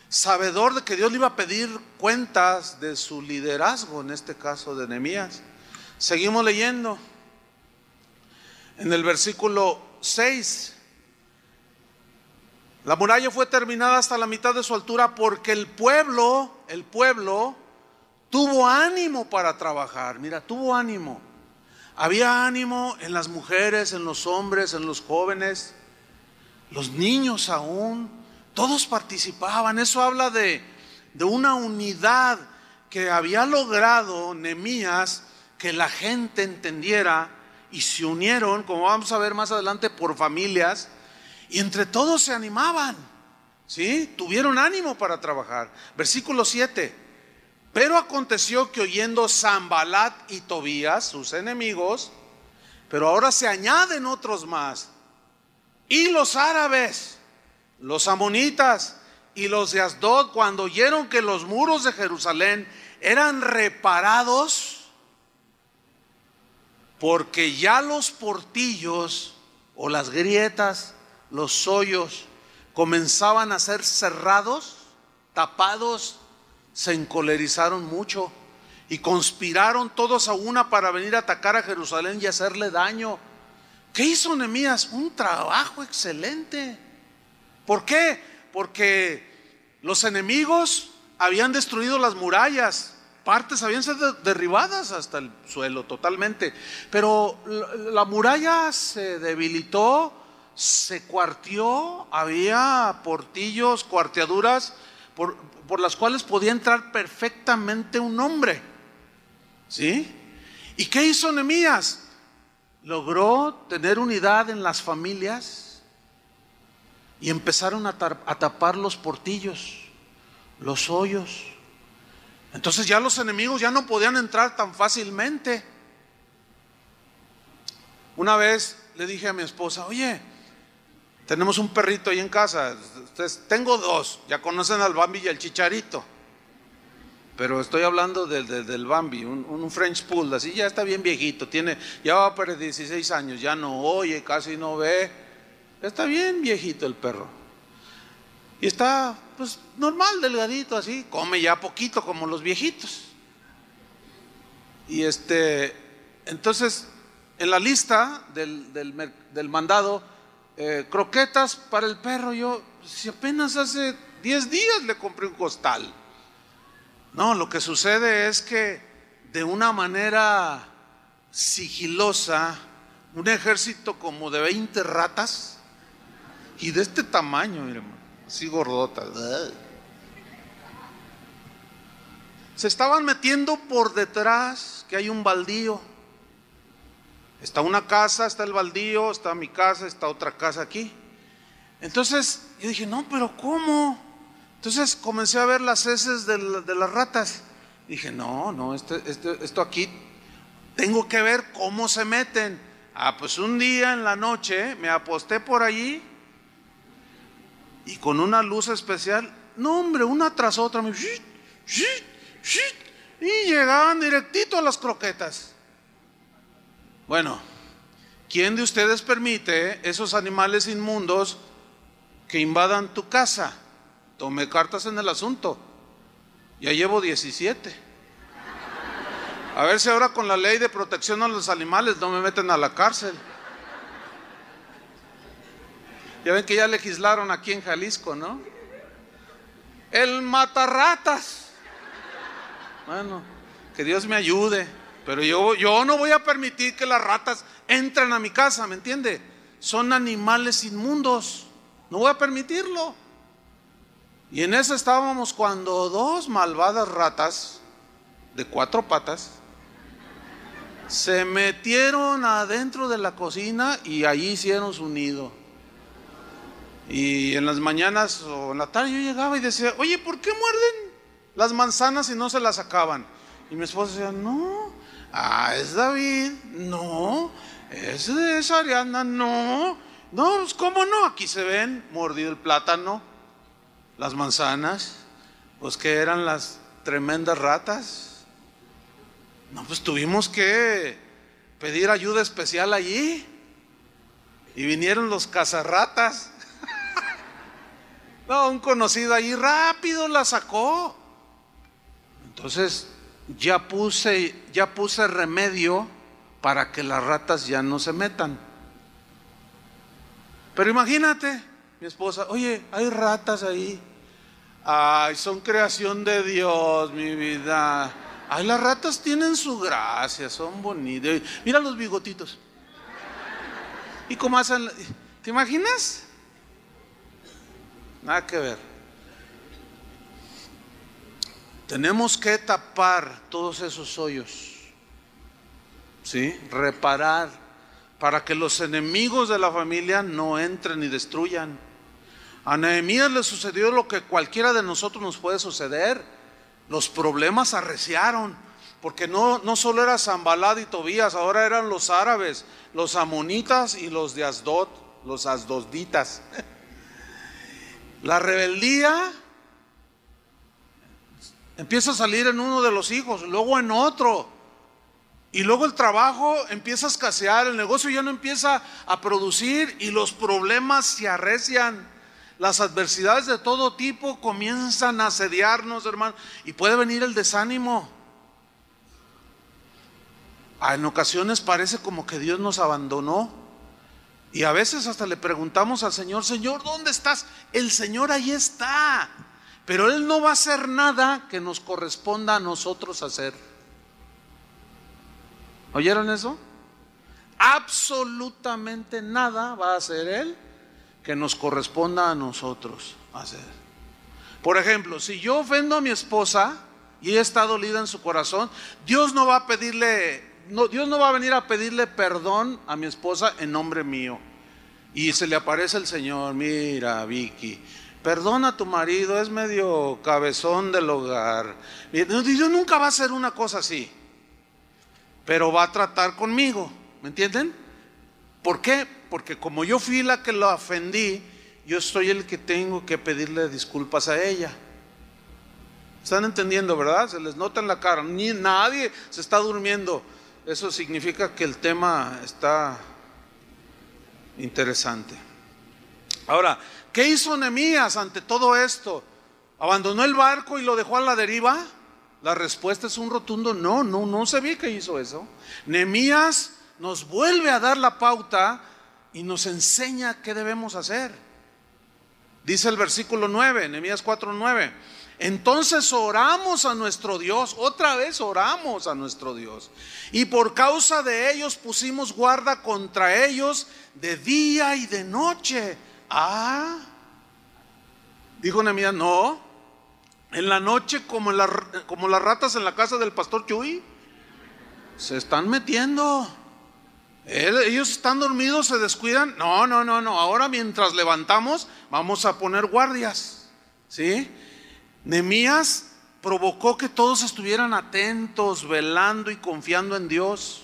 sabedor de que Dios le iba a pedir cuentas de su liderazgo, en este caso de Nehemías. Seguimos leyendo en el versículo 6. La muralla fue terminada hasta la mitad de su altura, porque el pueblo tuvo ánimo para trabajar. Mira, tuvo ánimo. Había ánimo en las mujeres, en los hombres, en los jóvenes, los niños aún. Todos participaban. Eso habla de una unidad que había logrado Nehemías, que la gente entendiera, y se unieron, como vamos a ver más adelante, por familias, y entre todos se animaban, ¿sí? Tuvieron ánimo para trabajar. Versículo 7. Pero aconteció que oyendo Sanbalat y Tobías, sus enemigos, pero ahora se añaden otros más, y los árabes, los amonitas y los de Asdod, cuando oyeron que los muros de Jerusalén eran reparados, porque ya los portillos o las grietas, los hoyos, comenzaban a ser cerrados, tapados, se encolerizaron mucho y conspiraron todos a una para venir a atacar a Jerusalén y hacerle daño. ¿Qué hizo Nehemías? Un trabajo excelente. ¿Por qué? Porque los enemigos habían destruido las murallas, partes habían sido derribadas hasta el suelo totalmente, pero la muralla se debilitó, se cuarteó, había portillos, cuarteaduras por las cuales podía entrar perfectamente un hombre, ¿sí? ¿Y qué hizo Nehemías? Logró tener unidad en las familias y empezaron a tapar los portillos, los hoyos. Entonces ya los enemigos ya no podían entrar tan fácilmente. Una vez le dije a mi esposa: oye, tenemos un perrito ahí en casa. Tengo dos, ya conocen al Bambi y al Chicharito, pero estoy hablando del Bambi, un French Poodle, así ya está bien viejito, ya va para 16 años, ya no oye, casi no ve, está bien viejito el perro. Y está pues normal, delgadito así, come ya poquito como los viejitos. Y entonces en la lista del mandado, croquetas para el perro, si apenas hace 10 días le compré un costal. No, lo que sucede es que de una manera sigilosa, un ejército como de 20 ratas, y de este tamaño, miren, así gordotas, se estaban metiendo por detrás, que hay un baldío. Está una casa, está el baldío, está mi casa, está otra casa aquí. Entonces yo dije: no, pero ¿cómo? Entonces comencé a ver las heces de las ratas. Dije: no, esto aquí tengo que ver cómo se meten. Pues un día en la noche me aposté por allí y con una luz especial, no hombre, una tras otra, y llegaban directito a las croquetas. Bueno, ¿quién de ustedes permite esos animales inmundos que invadan tu casa? Tomé cartas en el asunto. Ya llevo 17. A ver si ahora con la ley de protección a los animales no me meten a la cárcel. Ya ven que ya legislaron aquí en Jalisco, ¿no? El matarratas. Bueno, que Dios me ayude. Pero yo no voy a permitir que las ratas entren a mi casa, ¿me entiende? Son animales inmundos, no voy a permitirlo. Y en eso estábamos cuando dos malvadas ratas de 4 patas se metieron adentro de la cocina y allí hicieron su nido. Y en las mañanas o en la tarde yo llegaba y decía: oye, ¿por qué muerden las manzanas y no se las acaban? Y mi esposa decía: no, es David, no, es Ariana, no, pues ¿cómo no? Aquí se ven mordido el plátano, las manzanas, pues que eran las tremendas ratas. No, pues tuvimos que pedir ayuda especial allí y vinieron los cazarratas. No, un conocido allí rápido la sacó. Entonces ya puse remedio para que las ratas ya no se metan. Pero imagínate, mi esposa: oye, hay ratas ahí. Ay, son creación de Dios, mi vida. Ay, las ratas tienen su gracia, son bonitas. Mira los bigotitos. ¿Y cómo hacen? ¿Te imaginas? Nada que ver. Tenemos que tapar todos esos hoyos, ¿sí? Reparar, para que los enemigos de la familia no entren y destruyan. A Nehemías le sucedió lo que cualquiera de nosotros nos puede suceder. Los problemas arreciaron, porque no solo era Sanbalat y Tobías, ahora eran los árabes, los amonitas y los de Asdod, los asdoditas. La rebeldía empieza a salir en uno de los hijos, luego en otro, y luego el trabajo empieza a escasear, el negocio ya no empieza a producir y los problemas se arrecian. Las adversidades de todo tipo comienzan a asediarnos, hermano, y puede venir el desánimo. En ocasiones parece como que Dios nos abandonó, y a veces hasta le preguntamos al Señor: Señor, ¿dónde estás? El Señor ahí está, pero Él no va a hacer nada que nos corresponda a nosotros hacer. ¿Oyeron eso? Absolutamente nada va a hacer Él que nos corresponda a nosotros hacer. Por ejemplo, si yo ofendo a mi esposa y ella está dolida en su corazón, Dios no va a venir a pedirle perdón a mi esposa en nombre mío. Y se le aparece el Señor: mira, Vicky, perdona a tu marido, es medio cabezón del hogar. Dios nunca va a hacer una cosa así, pero va a tratar conmigo, ¿me entienden? ¿Por qué? Porque como yo fui la que lo ofendí, yo soy el que tengo que pedirle disculpas a ella. ¿Están entendiendo, verdad? Se les nota en la cara, nadie se está durmiendo. Eso significa que el tema está interesante. Ahora, ¿qué hizo Nehemías ante todo esto? ¿Abandonó el barco y lo dejó a la deriva? La respuesta es un rotundo no. No se ve que hizo eso. Nehemías nos vuelve a dar la pauta y nos enseña qué debemos hacer. Dice el versículo 9, Nehemías 4:9: entonces oramos a nuestro Dios, otra vez oramos a nuestro Dios, y por causa de ellos pusimos guarda contra ellos de día y de noche. Dijo Nehemías: no, en la noche como las ratas en la casa del pastor Chuy, se están metiendo. Ellos están dormidos, se descuidan. No, ahora mientras levantamos vamos a poner guardias, ¿sí? Nehemías provocó que todos estuvieran atentos, velando y confiando en Dios.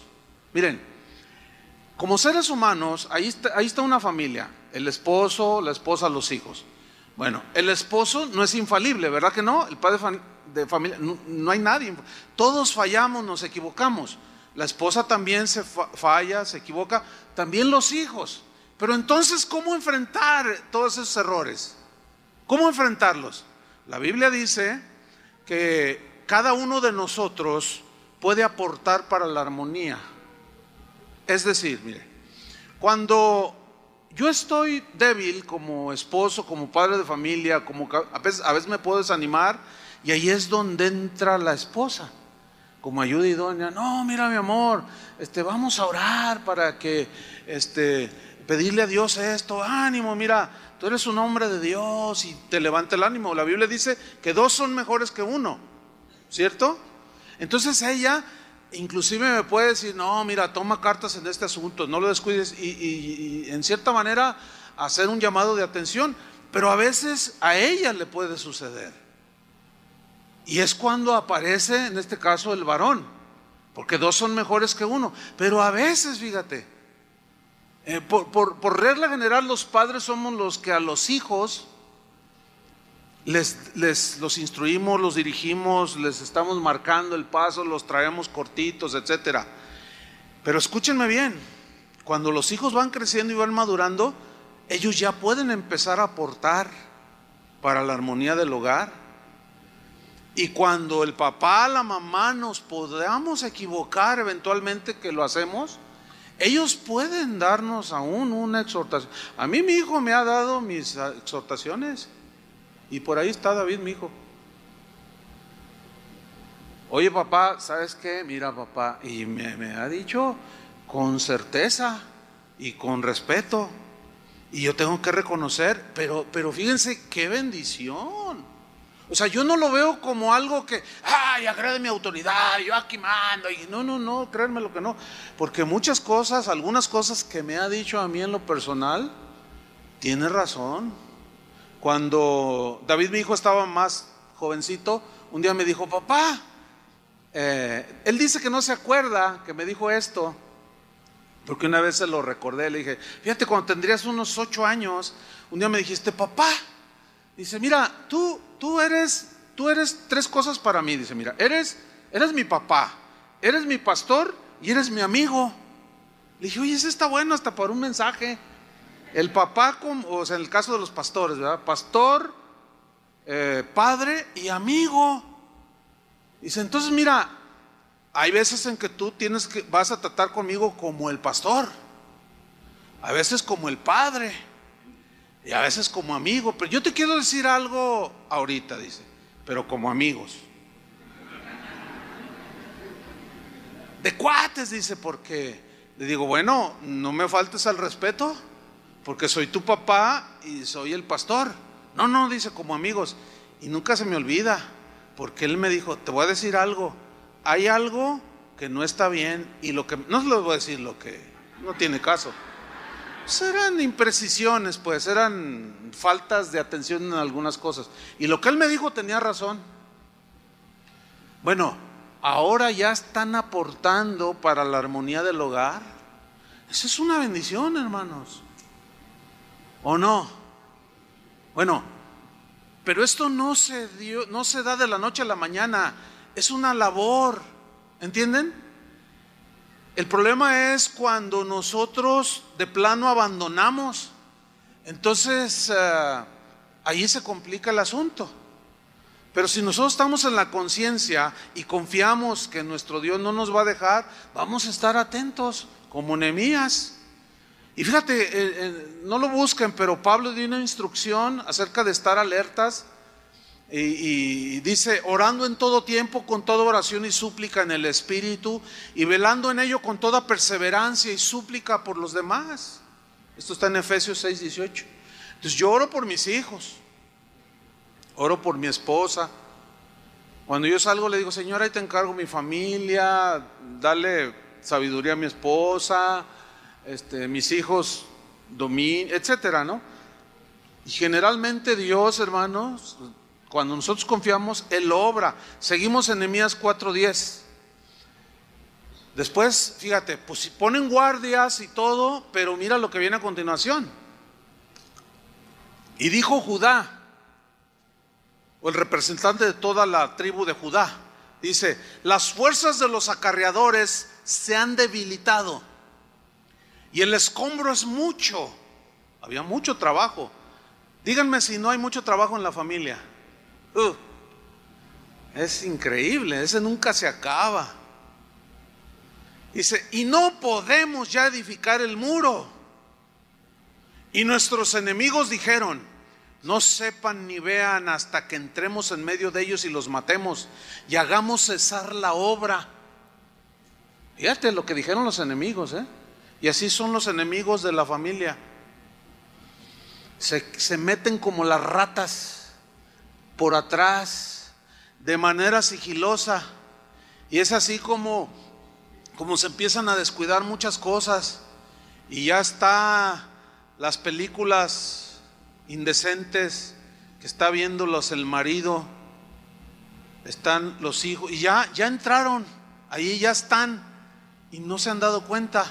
Miren, como seres humanos, ahí está una familia: el esposo, la esposa, los hijos. Bueno, el esposo no es infalible, ¿verdad que no? El padre de familia, no hay nadie. Todos fallamos, nos equivocamos. La esposa también se falla, se equivoca, también los hijos. Pero entonces, ¿cómo enfrentar todos esos errores? ¿Cómo enfrentarlos? La Biblia dice que cada uno de nosotros puede aportar para la armonía. Es decir, mire, cuando yo estoy débil como esposo, como padre de familia, a veces me puedo desanimar, y ahí es donde entra la esposa como ayuda idónea. No, mira, mi amor, vamos a orar para que pedirle a Dios esto. Ánimo, mira, tú eres un hombre de Dios, y te levanta el ánimo. La Biblia dice que dos son mejores que uno, ¿cierto? Entonces ella inclusive me puede decir: no, mira, toma cartas en este asunto, no lo descuides, y en cierta manera hacer un llamado de atención. Pero a veces a ella le puede suceder, y es cuando aparece en este caso el varón, porque dos son mejores que uno. Pero a veces, fíjate, por regla general, los padres somos los que a los hijos los instruimos, los dirigimos, les estamos marcando el paso, los traemos cortitos, etcétera. Pero escúchenme bien, cuando los hijos van creciendo y van madurando, ellos ya pueden empezar a aportar para la armonía del hogar. Y cuando el papá, la mamá nos podamos equivocar eventualmente, que lo hacemos, ellos pueden darnos aún una exhortación. A mí mi hijo me ha dado mis exhortaciones, y por ahí está David, mi hijo. Oye, papá, ¿sabes qué? Mira, papá, y me ha dicho con certeza y con respeto: Y yo tengo que reconocer, pero fíjense qué bendición. O sea, yo no lo veo como algo que, ay, agrede mi autoridad, yo aquí mando. Y no, créanme lo que no. Porque muchas cosas, algunas cosas que me ha dicho a mí en lo personal, tiene razón. Cuando David, mi hijo, estaba más jovencito, un día me dijo, papá, él dice que no se acuerda que me dijo esto, porque una vez se lo recordé, le dije, fíjate, cuando tendrías unos 8 años, un día me dijiste, papá, dice, mira, tú eres 3 cosas para mí, dice, mira, eres mi papá, eres mi pastor y eres mi amigo. Le dije, oye, ese está bueno hasta para un mensaje. El papá, o sea, en el caso de los pastores, ¿verdad? Pastor, padre y amigo. Dice, entonces mira, hay veces en que tú vas a tratar conmigo como el pastor, a veces como el padre y a veces como amigo, pero yo te quiero decir algo ahorita, dice, pero como amigos. De cuates, dice, porque le digo, bueno, no me faltes al respeto, porque soy tu papá y soy el pastor. No, dice, como amigos. Y nunca se me olvida, porque él me dijo, te voy a decir algo, hay algo que no está bien, y lo que, no se lo voy a decir lo que no tiene caso. Pues eran imprecisiones, pues eran faltas de atención en algunas cosas. Y lo que él me dijo tenía razón. Bueno, ahora ya están aportando para la armonía del hogar. Esa es una bendición, hermanos. ¿O no? Bueno, pero esto no se da de la noche a la mañana. Es una labor, ¿entienden? El problema es cuando nosotros de plano abandonamos. Entonces ahí se complica el asunto. Pero si nosotros estamos en la conciencia y confiamos que nuestro Dios no nos va a dejar, vamos a estar atentos, como Nehemías. Y fíjate, no lo busquen, pero Pablo dio una instrucción acerca de estar alertas. Y dice, orando en todo tiempo con toda oración y súplica en el Espíritu, y velando en ello con toda perseverancia y súplica por los demás. Esto está en Efesios 6:18. Entonces yo oro por mis hijos, oro por mi esposa. Cuando yo salgo le digo, Señor, ahí te encargo mi familia, dale sabiduría a mi esposa, mis hijos, etcétera, ¿no? Y generalmente Dios, hermanos, cuando nosotros confiamos, Él obra. Seguimos en Nehemías 4:10. Después, fíjate, pues si ponen guardias y todo, pero mira lo que viene a continuación. Y dijo Judá, o el representante de toda la tribu de Judá, dice, las fuerzas de los acarreadores se han debilitado y el escombro es mucho. Había mucho trabajo. Díganme si no hay mucho trabajo en la familia. Es increíble, ese nunca se acaba. Dice, y no podemos ya edificar el muro. Y nuestros enemigos dijeron, no sepan ni vean hasta que entremos en medio de ellos y los matemos y hagamos cesar la obra. Fíjate lo que dijeron los enemigos, y así son los enemigos de la familia. Se meten como las ratas por atrás, de manera sigilosa, y es así como se empiezan a descuidar muchas cosas, y ya está las películas indecentes que está viéndolos el marido, están los hijos, y ya entraron, ahí ya están, y no se han dado cuenta.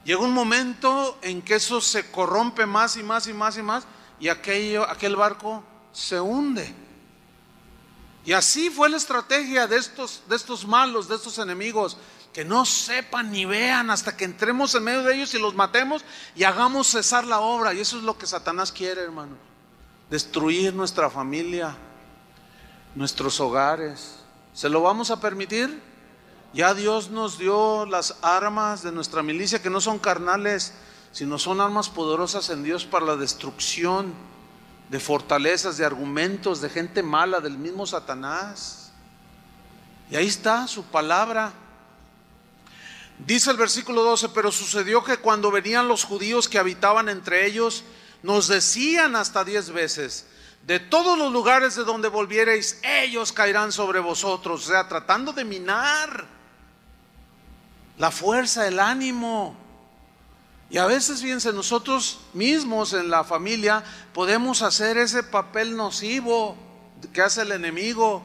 Llega un momento en que eso se corrompe más y más y más y más, y aquel barco se hunde. Y así fue la estrategia de estos malos, de estos enemigos, que no sepan ni vean hasta que entremos en medio de ellos y los matemos y hagamos cesar la obra. Y eso es lo que Satanás quiere, hermanos: destruir nuestra familia, nuestros hogares. ¿Se lo vamos a permitir? Ya Dios nos dio las armas de nuestra milicia, que no son carnales, sino son armas poderosas en Dios para la destrucción de fortalezas, de argumentos, de gente mala, del mismo Satanás. Y ahí está su palabra. Dice el versículo 12: pero sucedió que cuando venían los judíos que habitaban entre ellos, nos decían hasta 10 veces: de todos los lugares de donde volviereis, ellos caerán sobre vosotros. O sea, tratando de minar la fuerza, el ánimo. Y a veces, fíjense, nosotros mismos en la familia podemos hacer ese papel nocivo que hace el enemigo,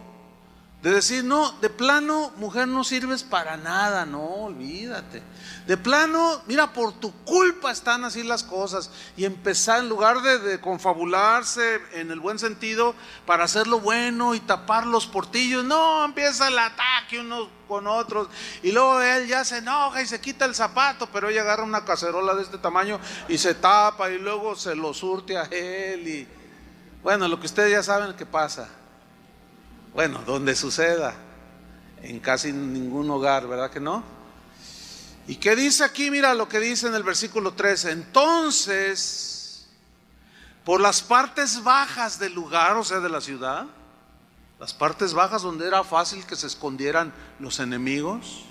de decir: no, de plano, mujer, no sirves para nada, no, olvídate. De plano, mira, por tu culpa están así las cosas. Y empezar, en lugar de confabularse en el buen sentido para hacer lo bueno y tapar los portillos, no, empieza el ataque unos con otros. Y luego él ya se enoja y se quita el zapato, pero ella agarra una cacerola de este tamaño y se tapa, y luego se lo surte a él. Y bueno, lo que ustedes ya saben que pasa. Bueno, donde suceda, en casi ningún hogar, ¿verdad que no? ¿Y qué dice aquí? Mira lo que dice en el versículo 13. Entonces, por las partes bajas del lugar, o sea, de la ciudad, las partes bajas donde era fácil que se escondieran los enemigos,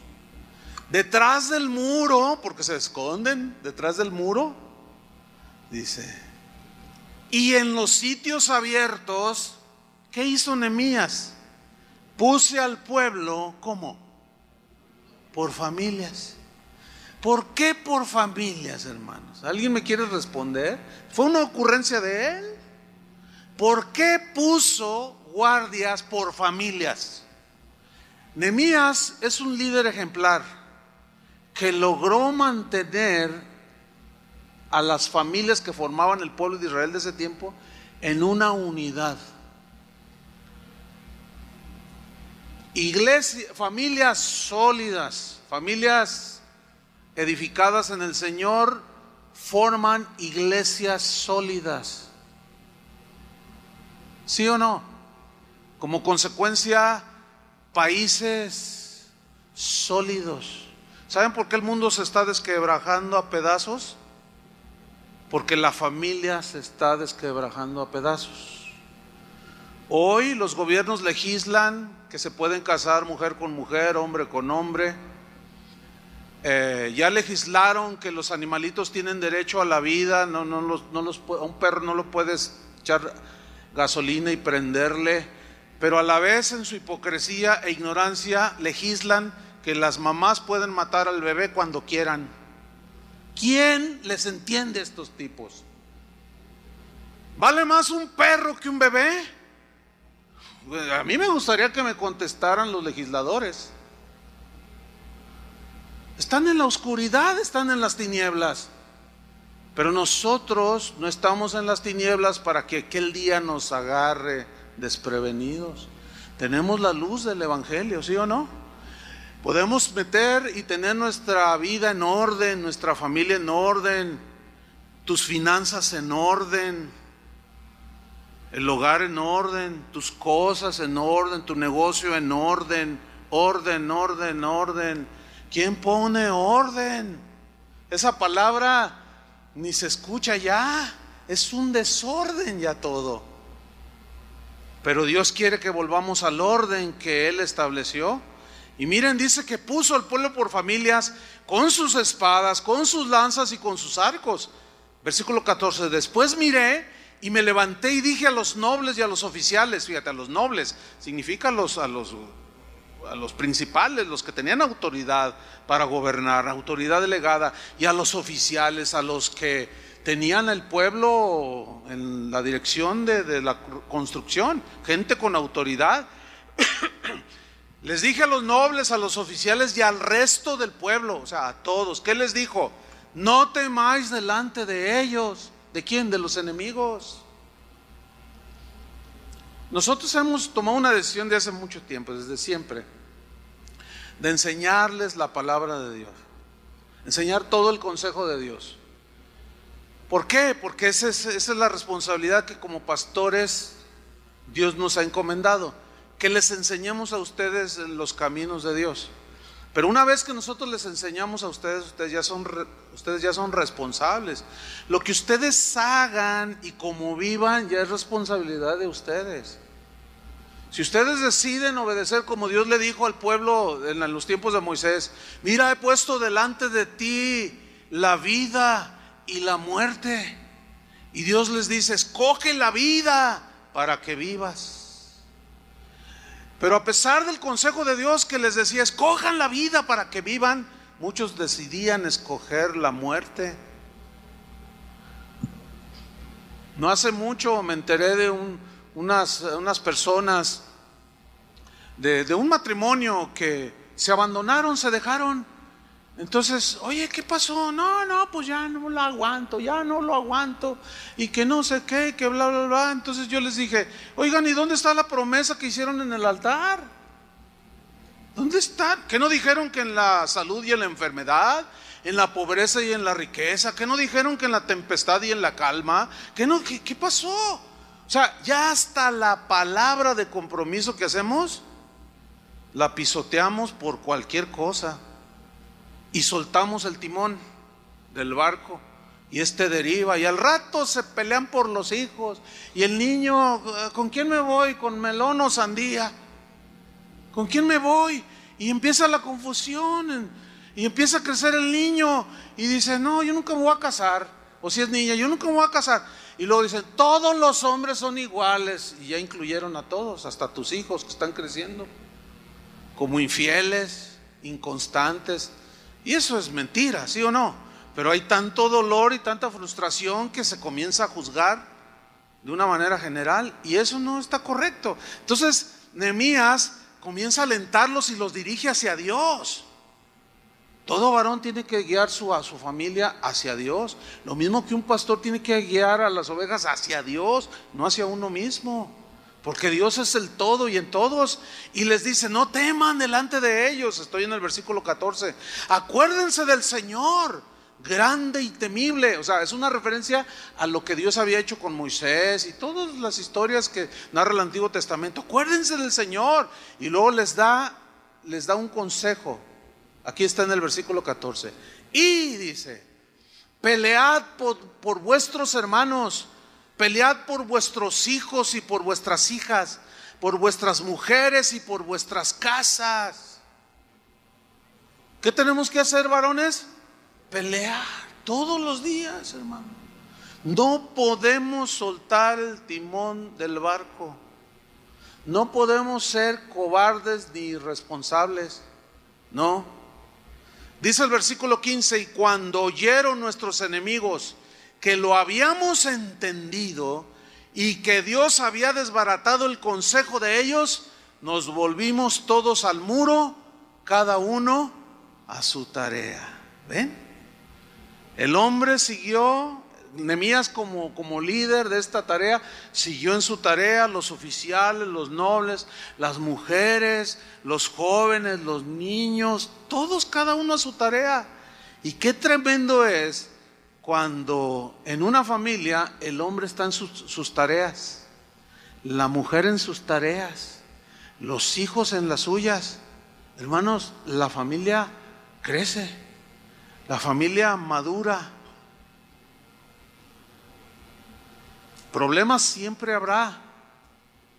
detrás del muro, porque se esconden detrás del muro, dice, y en los sitios abiertos, ¿qué hizo Nehemías? Puse al pueblo, ¿cómo? Por familias. ¿Por qué por familias, hermanos? ¿Alguien me quiere responder? ¿Fue una ocurrencia de él? ¿Por qué puso guardias por familias? Nehemías es un líder ejemplar que logró mantener a las familias que formaban el pueblo de Israel de ese tiempo en una unidad. Iglesia, familias sólidas, familias edificadas en el Señor, forman iglesias sólidas. ¿Sí o no? Como consecuencia, países sólidos. ¿Saben por qué el mundo se está desquebrajando a pedazos? Porque la familia se está desquebrajando a pedazos. Hoy los gobiernos legislan que se pueden casar mujer con mujer, hombre con hombre. Ya legislaron que los animalitos tienen derecho a la vida. A un perro no lo puedes echar gasolina y prenderle. Pero a la vez, en su hipocresía e ignorancia, legislan que las mamás pueden matar al bebé cuando quieran. ¿Quién les entiende a estos tipos? ¿Vale más un perro que un bebé? A mí me gustaría que me contestaran los legisladores. Están en la oscuridad, están en las tinieblas. Pero nosotros no estamos en las tinieblas para que aquel día nos agarre desprevenidos. Tenemos la luz del Evangelio, ¿sí o no? Podemos meter y tener nuestra vida en orden, nuestra familia en orden, tus finanzas en orden, el hogar en orden, tus cosas en orden, tu negocio en orden, orden. ¿Quién pone orden? Esa palabra ni se escucha ya, es un desorden ya todo. Pero Dios quiere que volvamos al orden que Él estableció. Y miren, dice que puso al pueblo por familias, con sus espadas, con sus lanzas y con sus arcos. Versículo 14, después miré y me levanté y dije a los nobles y a los oficiales, fíjate, a los nobles, significa a los principales, los que tenían autoridad para gobernar, autoridad delegada, y a los oficiales, a los que tenían el pueblo en la dirección de la construcción, gente con autoridad. Les dije a los nobles, a los oficiales y al resto del pueblo, o sea, a todos, ¿qué les dijo? No temáis delante de ellos. ¿De quién? De los enemigos. Nosotros hemos tomado una decisión de hace mucho tiempo, desde siempre, de enseñarles la palabra de Dios, enseñar todo el consejo de Dios. ¿Por qué? Porque esa es la responsabilidad que como pastores Dios nos ha encomendado, que les enseñemos a ustedes los caminos de Dios. Pero una vez que nosotros les enseñamos a ustedes, ustedes ya son responsables. Lo que ustedes hagan y cómo vivan ya es responsabilidad de ustedes. Si ustedes deciden obedecer como Dios le dijo al pueblo en los tiempos de Moisés: mira, he puesto delante de ti la vida y la muerte. Y Dios les dice: escoge la vida para que vivas. Pero a pesar del consejo de Dios que les decía: escojan la vida para que vivan, muchos decidían escoger la muerte. No hace mucho me enteré de unas personas de un matrimonio que se abandonaron, se dejaron. Entonces, oye, ¿qué pasó? No, pues ya no lo aguanto, y que no sé qué, que bla, bla, bla. Entonces yo les dije: oigan, ¿y dónde está la promesa que hicieron en el altar? ¿Dónde está? ¿Qué no dijeron que en la salud y en la enfermedad, en la pobreza y en la riqueza? ¿Qué no dijeron que en la tempestad y en la calma? ¿Qué pasó? O sea, ya hasta la palabra de compromiso que hacemos la pisoteamos por cualquier cosa. Y soltamos el timón del barco y deriva, y al rato se pelean por los hijos. Y el niño: ¿con quién me voy? ¿Con melón o sandía? ¿Con quién me voy? Y empieza la confusión, y empieza a crecer el niño y dice: no, yo nunca me voy a casar. O si es niña: yo nunca me voy a casar. Y luego dicen: todos los hombres son iguales. Y ya incluyeron a todos, hasta tus hijos que están creciendo como infieles, inconstantes. Y eso es mentira, ¿sí o no? Pero hay tanto dolor y tanta frustración que se comienza a juzgar de una manera general, y eso no está correcto. Entonces Nehemías comienza a alentarlos y los dirige hacia Dios. Todo varón tiene que guiar a su familia hacia Dios, lo mismo que un pastor tiene que guiar a las ovejas hacia Dios, no hacia uno mismo. Porque Dios es el todo y en todos. Y les dice: no teman delante de ellos. Estoy en el versículo 14. Acuérdense del Señor, grande y temible. O sea, es una referencia a lo que Dios había hecho con Moisés y todas las historias que narra el Antiguo Testamento. Acuérdense del Señor. Y luego les da un consejo. Aquí está en el versículo 14. Y dice: pelead por vuestros hermanos, pelead por vuestros hijos y por vuestras hijas, por vuestras mujeres y por vuestras casas. ¿Qué tenemos que hacer, varones? Pelear todos los días, hermano. No podemos soltar el timón del barco. No podemos ser cobardes ni irresponsables. No. Dice el versículo 15: y cuando oyeron nuestros enemigos que lo habíamos entendido y que Dios había desbaratado el consejo de ellos, nos volvimos todos al muro, cada uno a su tarea. ¿Ven? El hombre siguió, Nehemías como líder de esta tarea, siguió en su tarea. Los oficiales, los nobles, las mujeres, los jóvenes, los niños, todos, cada uno a su tarea. Y qué tremendo es cuando en una familia el hombre está en sus tareas, la mujer en sus tareas, los hijos en las suyas. Hermanos, la familia crece, la familia madura. Problemas siempre habrá,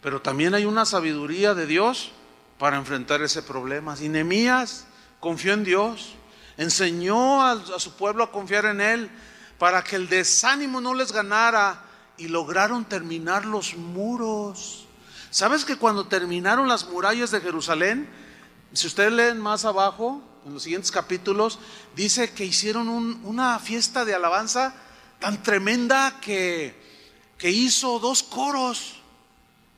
pero también hay una sabiduría de Dios para enfrentar ese problema. Y Nehemías confió en Dios, enseñó a su pueblo a confiar en Él, para que el desánimo no les ganara, y lograron terminar los muros. ¿Sabes que cuando terminaron las murallas de Jerusalén, si ustedes leen más abajo, en los siguientes capítulos, dice que hicieron una fiesta de alabanza tan tremenda que hizo 2 coros?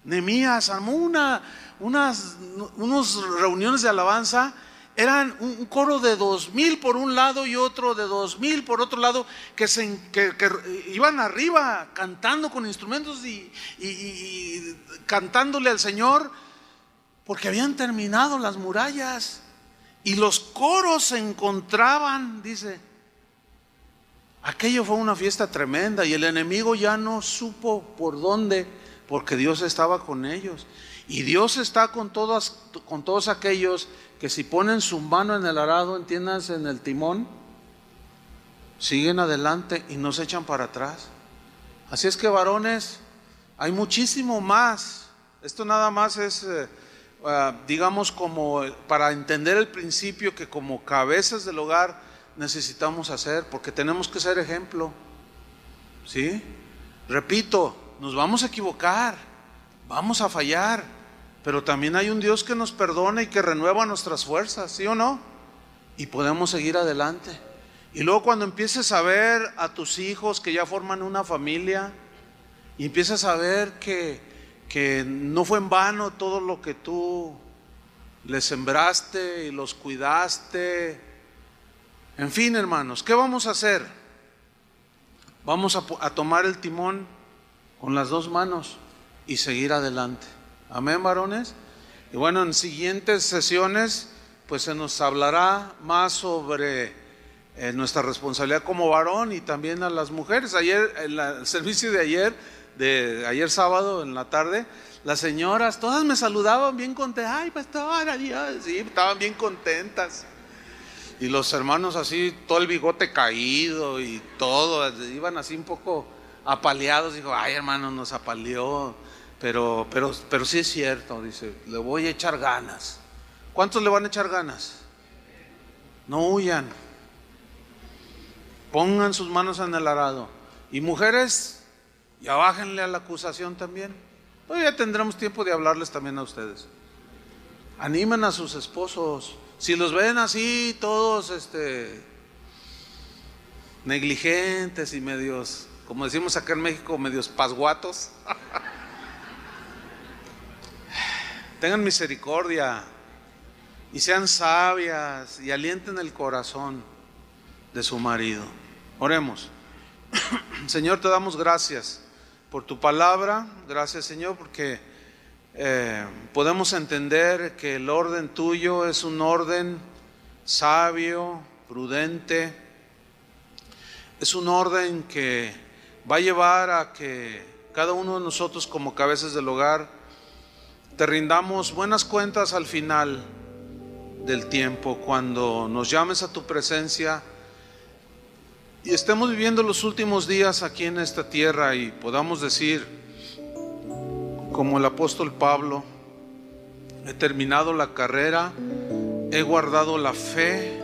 Nehemías armó unas reuniones de alabanza. Eran un coro de 2,000 por un lado y otro de 2,000 por otro lado, que iban arriba cantando con instrumentos y cantándole al Señor, porque habían terminado las murallas. Y los coros se encontraban, dice. Aquello fue una fiesta tremenda, y el enemigo ya no supo por dónde, porque Dios estaba con ellos. Y Dios está con todos aquellos que, si ponen su mano en el arado, entiéndanse, en el timón, siguen adelante y no se echan para atrás. Así es que, varones, hay muchísimo más Esto nada más es, digamos, como para entender el principio que como cabezas del hogar necesitamos hacer, porque tenemos que ser ejemplo. ¿Sí? Repito, nos vamos a equivocar, vamos a fallar, pero también hay un Dios que nos perdona y que renueva nuestras fuerzas, ¿sí o no? Y podemos seguir adelante. Y luego cuando empieces a ver a tus hijos que ya forman una familia y empiezas a ver que no fue en vano todo lo que tú les sembraste y los cuidaste. En fin, hermanos, ¿qué vamos a hacer? Vamos a tomar el timón con las dos manos y seguir adelante. Amén, varones. Y bueno, en siguientes sesiones pues se nos hablará más sobre nuestra responsabilidad como varón y también a las mujeres. Ayer, en el servicio de ayer sábado en la tarde, las señoras todas me saludaban bien contentas. Ay, pastor, adiós. Sí, estaban bien contentas. Y los hermanos así, todo el bigote caído y todo, iban así un poco apaleados. Dijo, ay, hermano, nos apaleó. Pero sí es cierto, dice, le voy a echar ganas. ¿Cuántos le van a echar ganas? No huyan. Pongan sus manos en el arado. Y mujeres, ya bájenle a la acusación también. Todavía tendremos tiempo de hablarles también a ustedes. Animen a sus esposos. Si los ven así, todos negligentes y medios, como decimos acá en México, medios pasguatos, tengan misericordia y sean sabias y alienten el corazón de su marido. Oremos. Señor, te damos gracias por tu palabra. Gracias, Señor, porque podemos entender que el orden tuyo es un orden sabio, prudente. Es un orden que va a llevar a que cada uno de nosotros como cabezas del hogar te rindamos buenas cuentas al final del tiempo, cuando nos llames a tu presencia y estemos viviendo los últimos días aquí en esta tierra y podamos decir, como el apóstol Pablo, he terminado la carrera, he guardado la fe.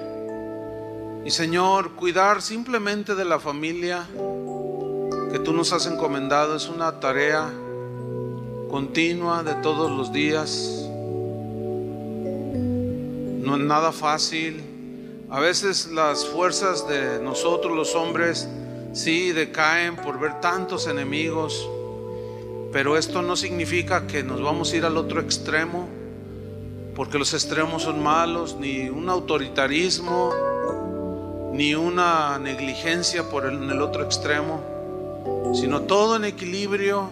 Y Señor, cuidar simplemente de la familia que tú nos has encomendado es una tarea continua de todos los días. No es nada fácil. A veces las fuerzas de nosotros los hombres sí decaen por ver tantos enemigos, pero esto no significa que nos vamos a ir al otro extremo, porque los extremos son malos, ni un autoritarismo, ni una negligencia en el otro extremo, sino todo en equilibrio,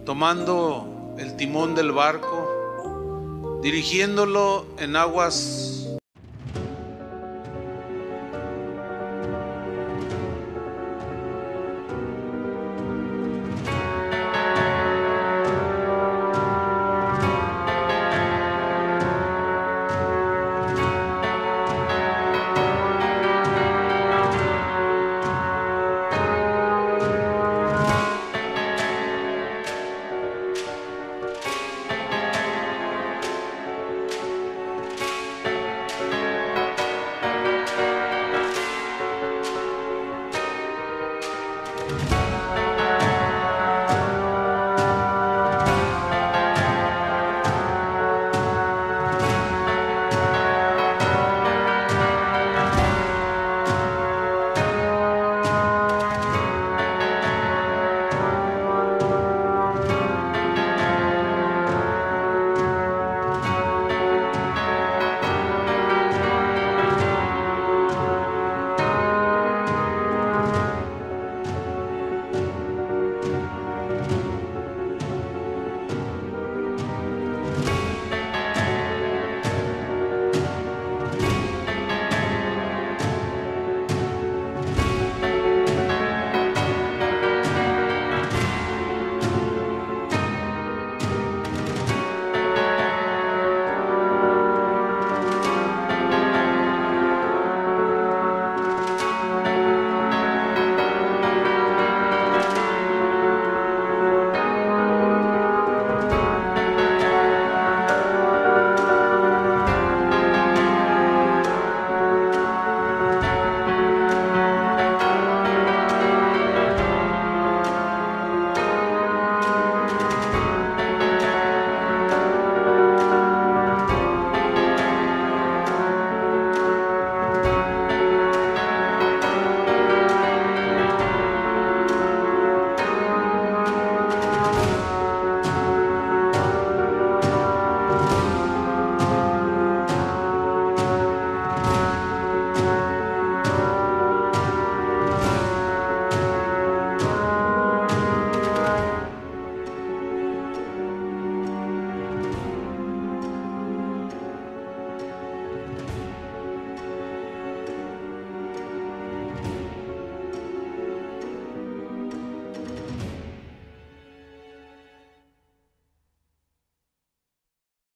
tomando el timón del barco, dirigiéndolo en aguas